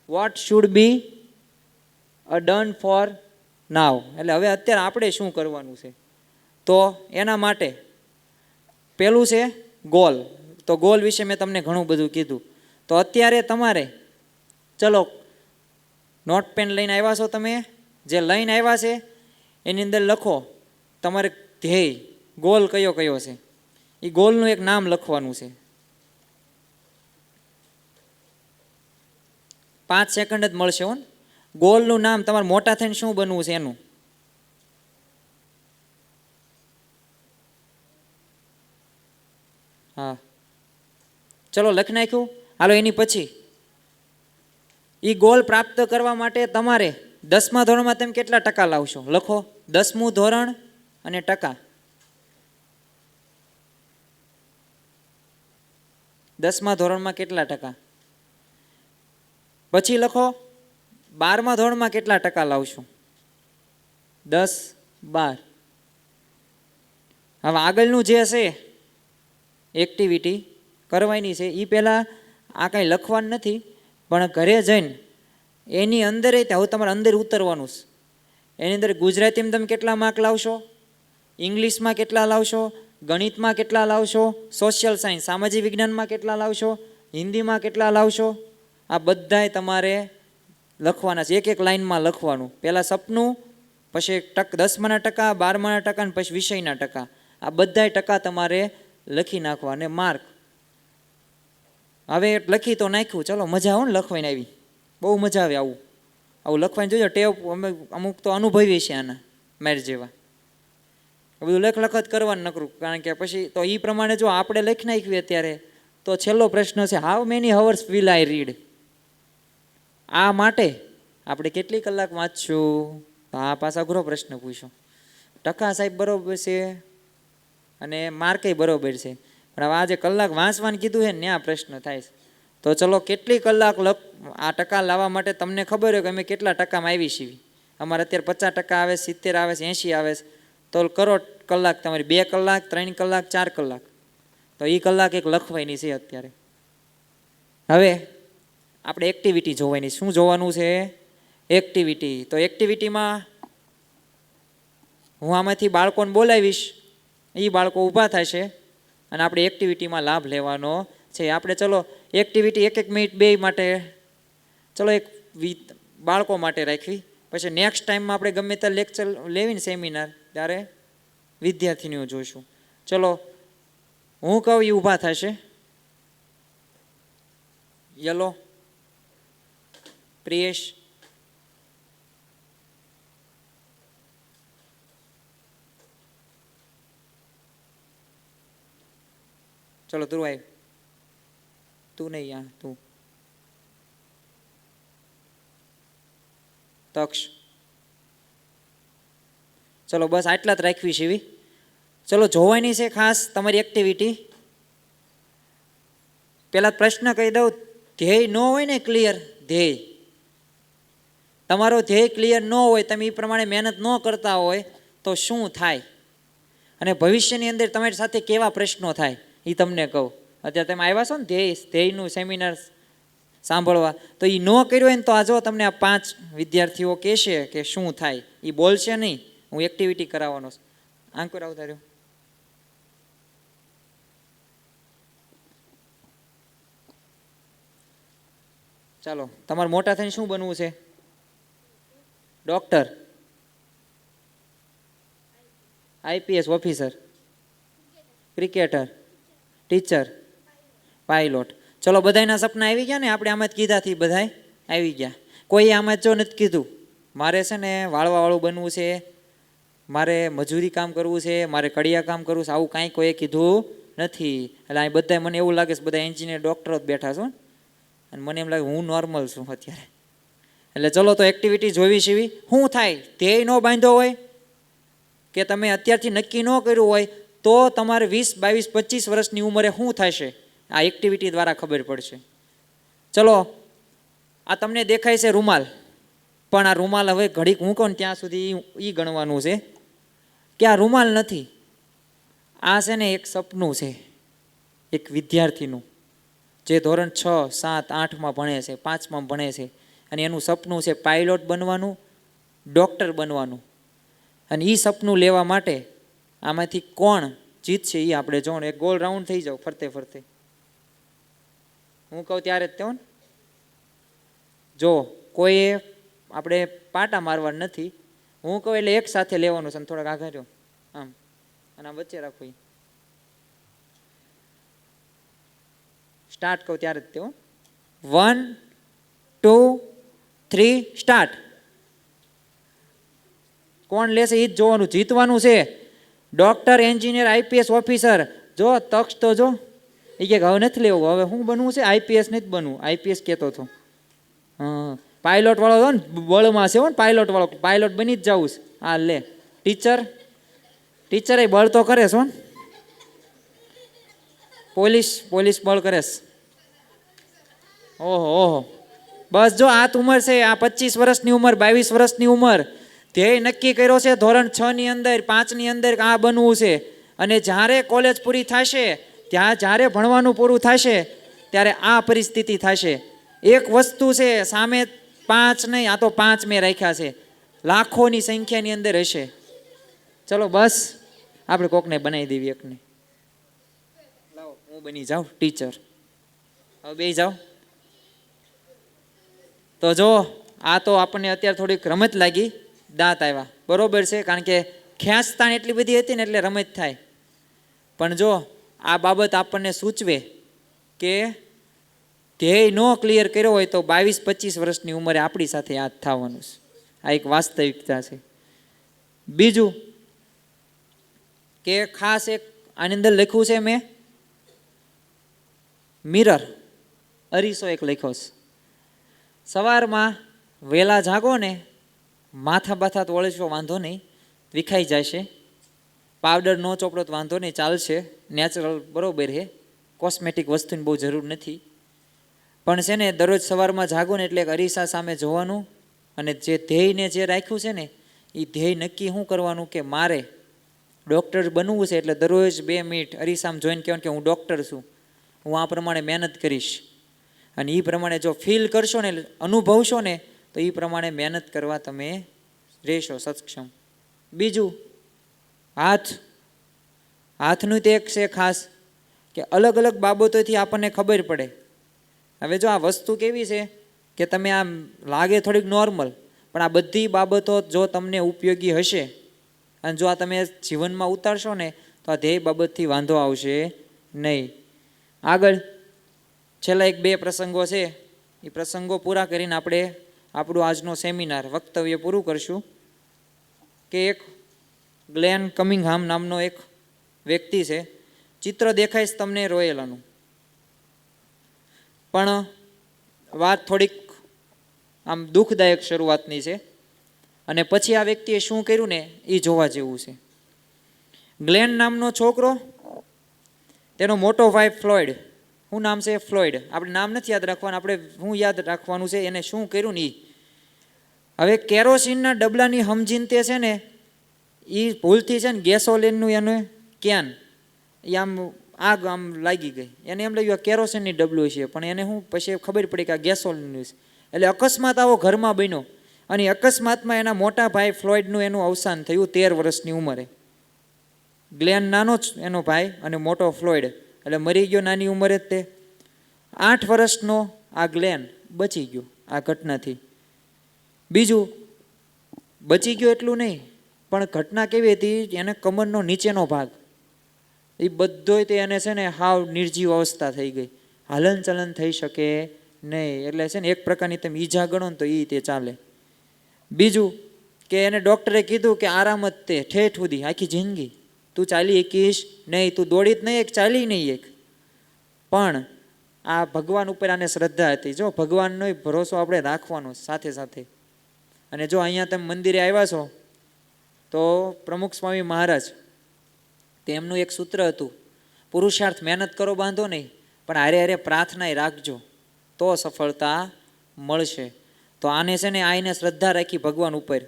What should be done for નાવ. એટલે હવે અત્યારે આપણે શું કરવાનું છે? તો એના માટે પહેલું છે ગોલ. તો ગોલ વિશે મેં તમને ઘણું બધું કીધું. તો અત્યારે તમારે ચલો નોટ પેન લઈને આવ્યા છો, તમે જે લઈને આવ્યા છે એની અંદર લખો તમારે ધ્યેય, ગોલ કયો કયો છે. એ ગોલનું એક નામ લખવાનું છે. 5 સેકન્ડ જ મળશે હો. ગોલનું નામ તમારે મોટા થઈને શું બનવું છે એનું. હા ચલો લખી નાખ્યું. હાલો એની પછી એ ગોલ પ્રાપ્ત કરવા માટે તમારે 10મા ધોરણમાં તમે કેટલા ટકા લાવશો? લખો 10મું ધોરણ અને ટકા. 10મા ધોરણમાં કેટલા ટકા? પછી લખો 12મા ધોરણમાં કેટલા ટકા લાવશો? 10, 12. હવે આગળનું જે હશે એક્ટિવિટી કરવાની છે એ પહેલાં આ કાંઈ લખવાનું નથી, પણ ઘરે જઈને એની અંદર હવે તમારે અંદર ઉતરવાનું છે. એની અંદર ગુજરાતીમાં તમે કેટલા માર્ક લાવશો, ઇંગ્લિશમાં કેટલા લાવશો, ગણિતમાં કેટલા લાવશો, સોશિયલ સાયન્સ સામાજિક વિજ્ઞાનમાં કેટલા લાવશો, હિન્દીમાં કેટલા લાવશો, આ બધાય તમારે લખવાના છે. એક એક લાઇનમાં લખવાનું. પહેલાં સપનું, પછી 10માના ટકા, 12માના ટકા અને પછી વિષયના ટકા. આ બધાય ટકા તમારે લખી નાખવા અને માર્ક. હવે લખી તો નાખ્યું, ચલો મજા આવે ને લખવાને આવી, બહુ મજા આવે આવું આવું લખવાની. જોજો ટેવ અમે અમુક તો અનુભવી છે આના મારી જેવા. બધું લખ જ કરવાનું નકરું, કારણ કે પછી તો એ પ્રમાણે જો આપણે લખી નાખ્યું અત્યારે તો છેલ્લો પ્રશ્ન છે how many hours will I read. આ માટે આપણે કેટલી કલાક વાંચશું? તો આ પાછા અઘરો પ્રશ્ન પૂછ્યો. ટકા સાહેબ બરોબર છે અને માર્કે બરોબર છે, પણ હવે આ જે કલાક વાંચવાનું કીધું છે ને આ પ્રશ્ન થાય છે. તો ચલો કેટલી કલાક આ ટકા લાવવા માટે તમને ખબર હોય કે અમે કેટલા ટકામાં આવી છીએ. અમારે અત્યારે 50% આવે, 70 આવે છે, 80 આવે છે. તો કરો કલાક તમારી 2 કલાક, 3 કલાક, 4 કલાક. તો એ કલાક એક લખવાની છે અત્યારે. હવે આપણે એક્ટિવિટી જોવાની. શું જોવાનું છે? એક્ટિવિટી. તો એક્ટિવિટીમાં હું આમાંથી બાળકોને બોલાવીશ, એ બાળકો ઊભા થશે અને આપણે એક્ટિવિટીમાં લાભ લેવાનો છે. આપણે ચલો એક્ટિવિટી 1-1 મિનિટ 2 માટે ચલો એક બાળકો માટે રાખવી. પછી નેક્સ્ટ ટાઈમમાં આપણે ગમે ત્યાં લેક્ચર લેવીને સેમિનાર ત્યારે વિદ્યાર્થીનીઓ જોઈશું. ચલો હું કહું એ ઊભા થશે. યલો, પ્રિયેશ, ચલો તું આવ, તું નહીં, યા તું, તક્ષ. ચલો બસ આટલા જ રાખવી છે એવી. ચલો જોવાની છે ખાસ તમારી એક્ટિવિટી. પેલા પ્રશ્ન કહી દઉં, ધ્યેય ન હોય ને ક્લિયર, ધ્યેય તમારો ધ્યેય ક્લિયર ન હોય, તમે એ પ્રમાણે મહેનત ન કરતા હોય તો શું થાય અને ભવિષ્યની અંદર તમારી સાથે કેવા પ્રશ્નો થાય એ તમને કહું. અત્યારે તમે આવ્યા છો ને ધ્યેયનું સેમિનાર સાંભળવા, તો એ ન કર્યું હોય ને તો આ જો તમને આ 5 વિદ્યાર્થીઓ કહેશે કે શું થાય, એ બોલશે નહીં, હું એક્ટિવિટી કરાવવાનો છું. આંકુર આવતા રહ્યો. ચાલો તમારે મોટા થઈને શું બનવું છે? Doctor, IPS officer, cricketer, teacher, pilot. ચલો બધાના સપના આવી ગયા ને? આપણે આમાં જ કીધાથી બધાય આવી ગયા. કોઈ આમાં જ જો નથી કીધું મારે છે ને વાળવાવાળું બનવું છે, મારે મજૂરી કામ કરવું છે, મારે કડિયા કામ કરવું છે, આવું કાંઈ કોઈએ કીધું નથી. એટલે અહીં બધા મને એવું લાગે છે બધા એન્જિનિયર ડૉક્ટરો જ બેઠા છો અને મને એમ લાગે હું નોર્મલ છું અત્યારે. એટલે ચલો તો એક્ટિવિટી જોવી છે. શું થાય? ધ્યેય ન બાંધ્યો હોય કે તમે અત્યારથી નક્કી ન કર્યું હોય તો તમારે 20, 22, 25 વર્ષની ઉંમરે શું થશે આ એક્ટિવિટી દ્વારા ખબર પડશે. ચલો આ તમને દેખાય છે રૂમાલ, પણ આ રૂમાલ હવે ઘડીક મૂકો ને ત્યાં સુધી એ ગણવાનું છે કે આ રૂમાલ નથી, આ છે ને એક સપનું છે એક વિદ્યાર્થીનું, જે ધોરણ 6, 7, 8માં ભણે છે, 5માં ભણે છે, અને એનું સપનું છે પાયલોટ બનવાનું, ડૉક્ટર બનવાનું. અને એ સપનું લેવા માટે આમાંથી કોણ જીતશે એ આપણે જોવાનું. એક ગોલ રાઉન્ડ થઈ જાવ ફરતે ફરતે, હું કહું ત્યારે જ તેઓ ને. જો કોઈએ આપણે પાટા મારવા નથી, હું કહું એટલે એક સાથે લેવાનું છે. થોડાક આઘા રહ્યો આમ, અને આમ વચ્ચે રાખો. સ્ટાર્ટ કહું ત્યારે જ તેઓ. 1, 2, 3 સ્ટાર્ટ. કોણ લેશે એ જ જોવાનું, જીતવાનું છે. Doctor, engineer, IPS officer. જો તક્ષ તો જો એ કે હવે નથી લેવું, હવે શું બનવું છે? આઈપીએસ નથી બનવું. આઈપીએસ કહેતો હતો. હા, પાયલોટ વાળો હતો ને, બળમાં છે હો ને પાયલોટ વાળો, પાયલોટ બની જ જવું છે. હા લે. ટીચર, ટીચર એ બળ તો કરે છો ને. પોલીસ બળ કરે છે. ઓહો ઓહો, બસ જો આ ઉંમર છે, આ 25 વર્ષની ઉંમર, 22 વર્ષની ઉંમર. ધ્યેય નક્કી કર્યો છે ધોરણ 6 ની અંદર, 5 ની અંદર આ બનવું છે. અને જ્યારે કોલેજ પૂરી થશે, જ્યારે ભણવાનું પૂરું થશે, ત્યારે આ પરિસ્થિતિ થશે. એક વસ્તુ છે સામે 5 નહીં, આ તો 5 મેં રાખ્યા છે, લાખોની સંખ્યાની અંદર હશે. ચલો બસ આપણે કોકને બનાવી દેવી એકને. લાવો હું બની જાઉં ટીચર. હવે બે જાઓ. તો જો આ તો આપણને અત્યારે થોડીક રમત લાગી, દાંત આવ્યા, બરોબર છે, કારણ કે ખેંચતાણ એટલી બધી હતી ને એટલે રમત થાય. પણ જો આ બાબત આપણને સૂચવે કે ધ્યેય નો ક્લિયર કર્યો હોય તો 22-25 વર્ષની ઉંમરે આપણી સાથે યાદ થવાનું છે. આ એક વાસ્તવિકતા છે. બીજું કે ખાસ એક આની અંદર લખ્યું છે મેં, મિરર, અરીસો એક લખ્યો છે. સવારમાં વહેલા જાગો ને, માથા બાથા તો વળશો વાંધો નહીં, વિખાઈ જશે. પાવડર નો ચોપડો તો વાંધો નહીં, ચાલશે, નેચરલ બરોબર છે, કોસ્મેટિક વસ્તુની બહુ જરૂર નથી. પણ છે ને દરરોજ સવારમાં જાગો ને એટલે અરીસા સામે જોવાનું, અને જે ધ્યેયને જે રાખ્યું છે ને એ ધ્યેય નક્કી શું કરવાનું કે મારે ડૉક્ટર બનવું છે. એટલે દરરોજ 2 મિનિટ અરીસામાં જોઈને કહેવાનું કે હું ડૉક્ટર છું, હું આ પ્રમાણે મહેનત કરીશ. અને એ પ્રમાણે જો ફીલ કરશો ને, અનુભવશો ને, તો એ પ્રમાણે મહેનત કરવા તમે રહેશો સક્ષમ. બીજું હાથનું તે એક છે ખાસ કે અલગ અલગ બાબતોથી આપણને ખબર પડે. હવે જો આ વસ્તુ કેવી છે કે તમે આમ લાગે થોડીક નોર્મલ, પણ આ બધી બાબતો જો તમને ઉપયોગી હશે અને જો આ તમે જીવનમાં ઉતારશો ને તો આ ધ્યેય બાબતથી વાંધો આવશે નહીં. આગળ છેલ્લા 1-2 પ્રસંગો છે, એ પ્રસંગો પૂરા કરીને આપણે આપણું આજનો સેમિનાર વક્તવ્ય પૂરું કરશું. કે એક ગ્લેન કમિંગહામ નામનો એક વ્યક્તિ છે, ચિત્ર દેખાઈશ તમને રોયેલાનું, પણ વાત થોડીક આમ દુઃખદાયક શરૂઆતની છે. અને પછી આ વ્યક્તિએ શું કર્યું ને એ જોવા જેવું છે. ગ્લેન નામનો છોકરો, તેનો મોટો ભાઈ ફ્લોયડ. શું નામ છે? ફ્લોયડ. આપણે નામ નથી યાદ રાખવાનું, આપણે શું યાદ રાખવાનું છે એને શું કર્યું ને એ. હવે કેરોસીનના ડબલાની સમજીને તે છે ને એ ભૂલથી છે ને ગેસોલિનનું એનું કેન એ આમ આગ આમ લાગી ગઈ. એને એમ લાગ્યું કેરોસીનની ડબલું છે, પણ એને શું પછી ખબર પડી કે આ ગેસોલિનનું છે. એટલે અકસ્માત આવો ઘરમાં બન્યો, અને અકસ્માતમાં એના મોટા ભાઈ ફ્લોયડનું એનું અવસાન થયું 13 વર્ષની ઉંમરે. ગ્લેન નાનો જ એનો ભાઈ અને મોટો ફ્લોયડ, એટલે મરી ગયો નાની ઉંમરે જ. તે 8 વર્ષનો આ ગ્લેન બચી ગયો આ ઘટનાથી. બીજું બચી ગયો એટલું નહીં, પણ ઘટના કેવી હતી, એને કમરનો નીચેનો ભાગ એ બધોય તે એને છે ને હાવ નિર્જીવ અવસ્થા થઈ ગઈ, હલન ચલન થઈ શકે નહીં. એટલે છે ને એક પ્રકારની તમે ઈજા ગણો ને તો એ તે ચાલે. બીજું કે એને ડૉક્ટરે કીધું કે આરામ જ તે ઠેઠ સુધી આખી જિંદગી તું ચાલી શકીશ નહીં, તું દોડી જ નહીં એક, ચાલી નહીં એક. પણ આ ભગવાન ઉપર આને શ્રદ્ધા હતી. જો ભગવાનનો ભરોસો આપણે રાખવાનો સાથે સાથે. અને જો અહીંયા તમે મંદિરે આવ્યા છો તો પ્રમુખ સ્વામી મહારાજ તેમનું એક સૂત્ર હતું, પુરુષાર્થ મહેનત કરો બાંધો નહીં, પણ હારે હારે પ્રાર્થનાય રાખજો તો સફળતા મળશે. તો આને છે ને આઈને શ્રદ્ધા રાખી ભગવાન ઉપર,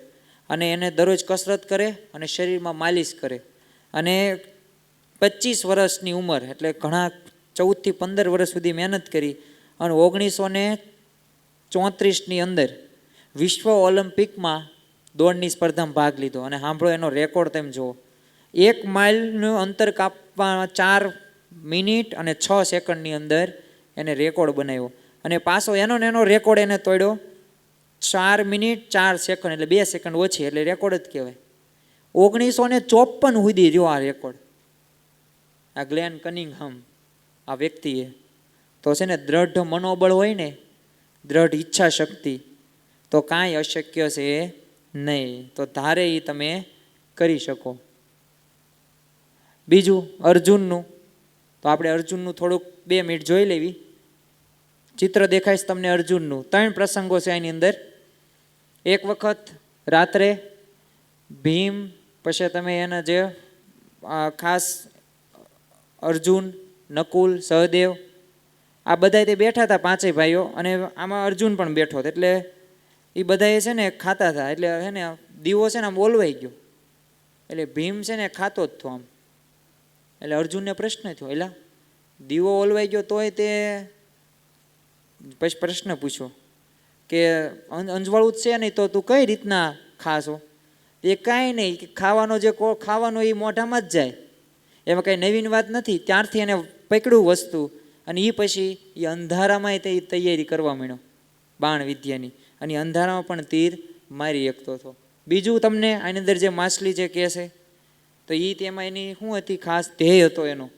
અને એને દરરોજ કસરત કરે અને શરીરમાં માલિશ કરે, અને 25 વર્ષની ઉંમર એટલે ઘણા 14 થી 15 વર્ષ સુધી મહેનત કરી અને 1934ની અંદર વિશ્વ ઓલિમ્પિકમાં દોડની સ્પર્ધામાં ભાગ લીધો. અને સાંભળો એનો રેકોર્ડ તેમ જુઓ, 1 માઇલનું અંતર કાપવા 4 મિનિટ અને 6 સેકન્ડની અંદર એને રેકોર્ડ બનાવ્યો. અને પાછો એનો રેકોર્ડ એને તોડ્યો 4 મિનિટ 4 સેકન્ડ, એટલે 2 સેકન્ડ ઓછી, એટલે રેકોર્ડ જ કહેવાય. 1954 સુધી રહ્યો આ રેકોર્ડ, આ ગ્લેન કનિંગહામ આ વ્યક્તિએ. તો છે ને દ્રઢ મનોબળ હોય ને, દ્રઢ ઈચ્છા શક્તિ, તો કાંઈ અશક્ય છે નહીં. તો ધારે એ તમે કરી શકો. બીજું અર્જુનનું, તો આપણે અર્જુનનું થોડુંક 2 મિનિટ જોઈ લેવી. ચિત્ર દેખાઈશ તમને અર્જુનનું. 3 પ્રસંગો છે એની અંદર. એક વખત રાત્રે ભીમ, પછી તમે એના જે ખાસ અર્જુન, નકુલ, સહદેવ, આ બધા તે બેઠા હતા 5 ભાઈઓ, અને આમાં અર્જુન પણ બેઠો હતો. એટલે એ બધાએ છે ને ખાતા હતા, એટલે છે ને દીવો છે ને આમ ઓલવાઈ ગયો, એટલે ભીમ છે ને ખાતો જ હતો આમ. એટલે અર્જુનને પ્રશ્ન થયો, એટલે દીવો ઓલવાઈ ગયો તોય તે, પછી પ્રશ્ન પૂછ્યો કે અંજવાળું જ છે નહીં તો તું કઈ રીતના ખાશો? એ કાંઈ નહીં, ખાવાનો જે ખાવાનો એ મોઢામાં જ જાય, એમાં કાંઈ નવીન વાત નથી. ત્યારથી એને પકડ્યું વસ્તુ, અને એ પછી એ અંધારામાં તે તૈયારી કરવા માંડ્યો બાણ વિદ્યાની, અને અંધારામાં પણ તીર મારી શકતો હતો. બીજું તમને આની અંદર જે માછલી જે કહે છે, તો એ તેમાં એની શું હતી, ખાસ ધ્યેય હતો એનો.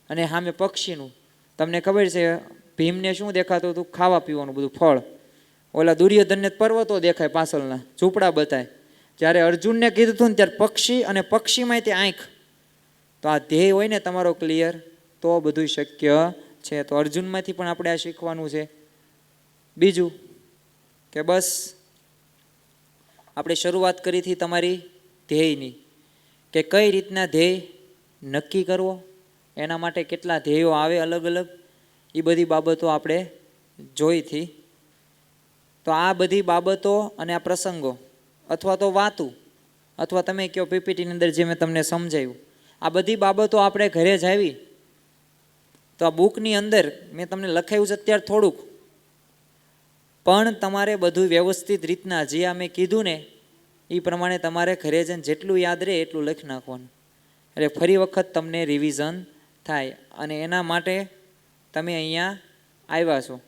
અને સામે પક્ષીનું તમને ખબર છે, ભીમને શું દેખાતું હતું? ખાવા પીવાનું બધું ફળ. ઓલા દુર્યોધનને પર્વતો દેખાય, પાછળના ઝૂંપડા બતાય. જ્યારે અર્જુનને કીધું હતું ને ત્યારે પક્ષી, અને પક્ષીમાં તે આંખ. તો આ ધ્યેય હોય ને તમારો ક્લિયર, તો બધું શક્ય છે. તો અર્જુનમાંથી પણ આપણે આ શીખવાનું છે. બીજું કે બસ આપણે શરૂઆત કરી હતી તમારી ધ્યેયની, કે કઈ રીતના ધ્યેય નક્કી કરવો, એના માટે કેટલા ધ્યેયો આવે અલગ અલગ, એ બધી બાબતો આપણે જોઈ હતી. તો આ બધી બાબતો અને આ પ્રસંગો, અથવા તો વાતું, અથવા તમે કહો પીપીટીની અંદર જે મેં તમને સમજાવ્યું, આ બધી બાબતો આપણે ઘરે જ આવી. તો આ બુકની અંદર મેં તમને લખાયું છે અત્યારે થોડુંક, પણ તમારે બધું વ્યવસ્થિત રીતના જે આ મેં કીધું ને એ પ્રમાણે તમારે ઘરે જઈને જેટલું યાદ રહે એટલું લખી નાખવાનું, એટલે ફરી વખત તમને રિવિઝન થાય. અને એના માટે તમે અહીંયા આવ્યા છો,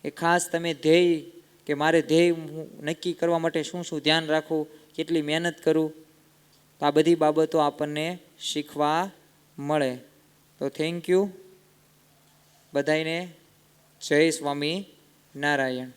એ ખાસ તમે ધ્યેય, કે મારે ધ્યેય નક્કી કરવા માટે શું શું ધ્યાન રાખવું, કેટલી મહેનત કરું, તો આ બધી બાબતો આપણને શીખવા મળે. તો થેન્ક યુ બધાને. જય સ્વામી નારાયણ.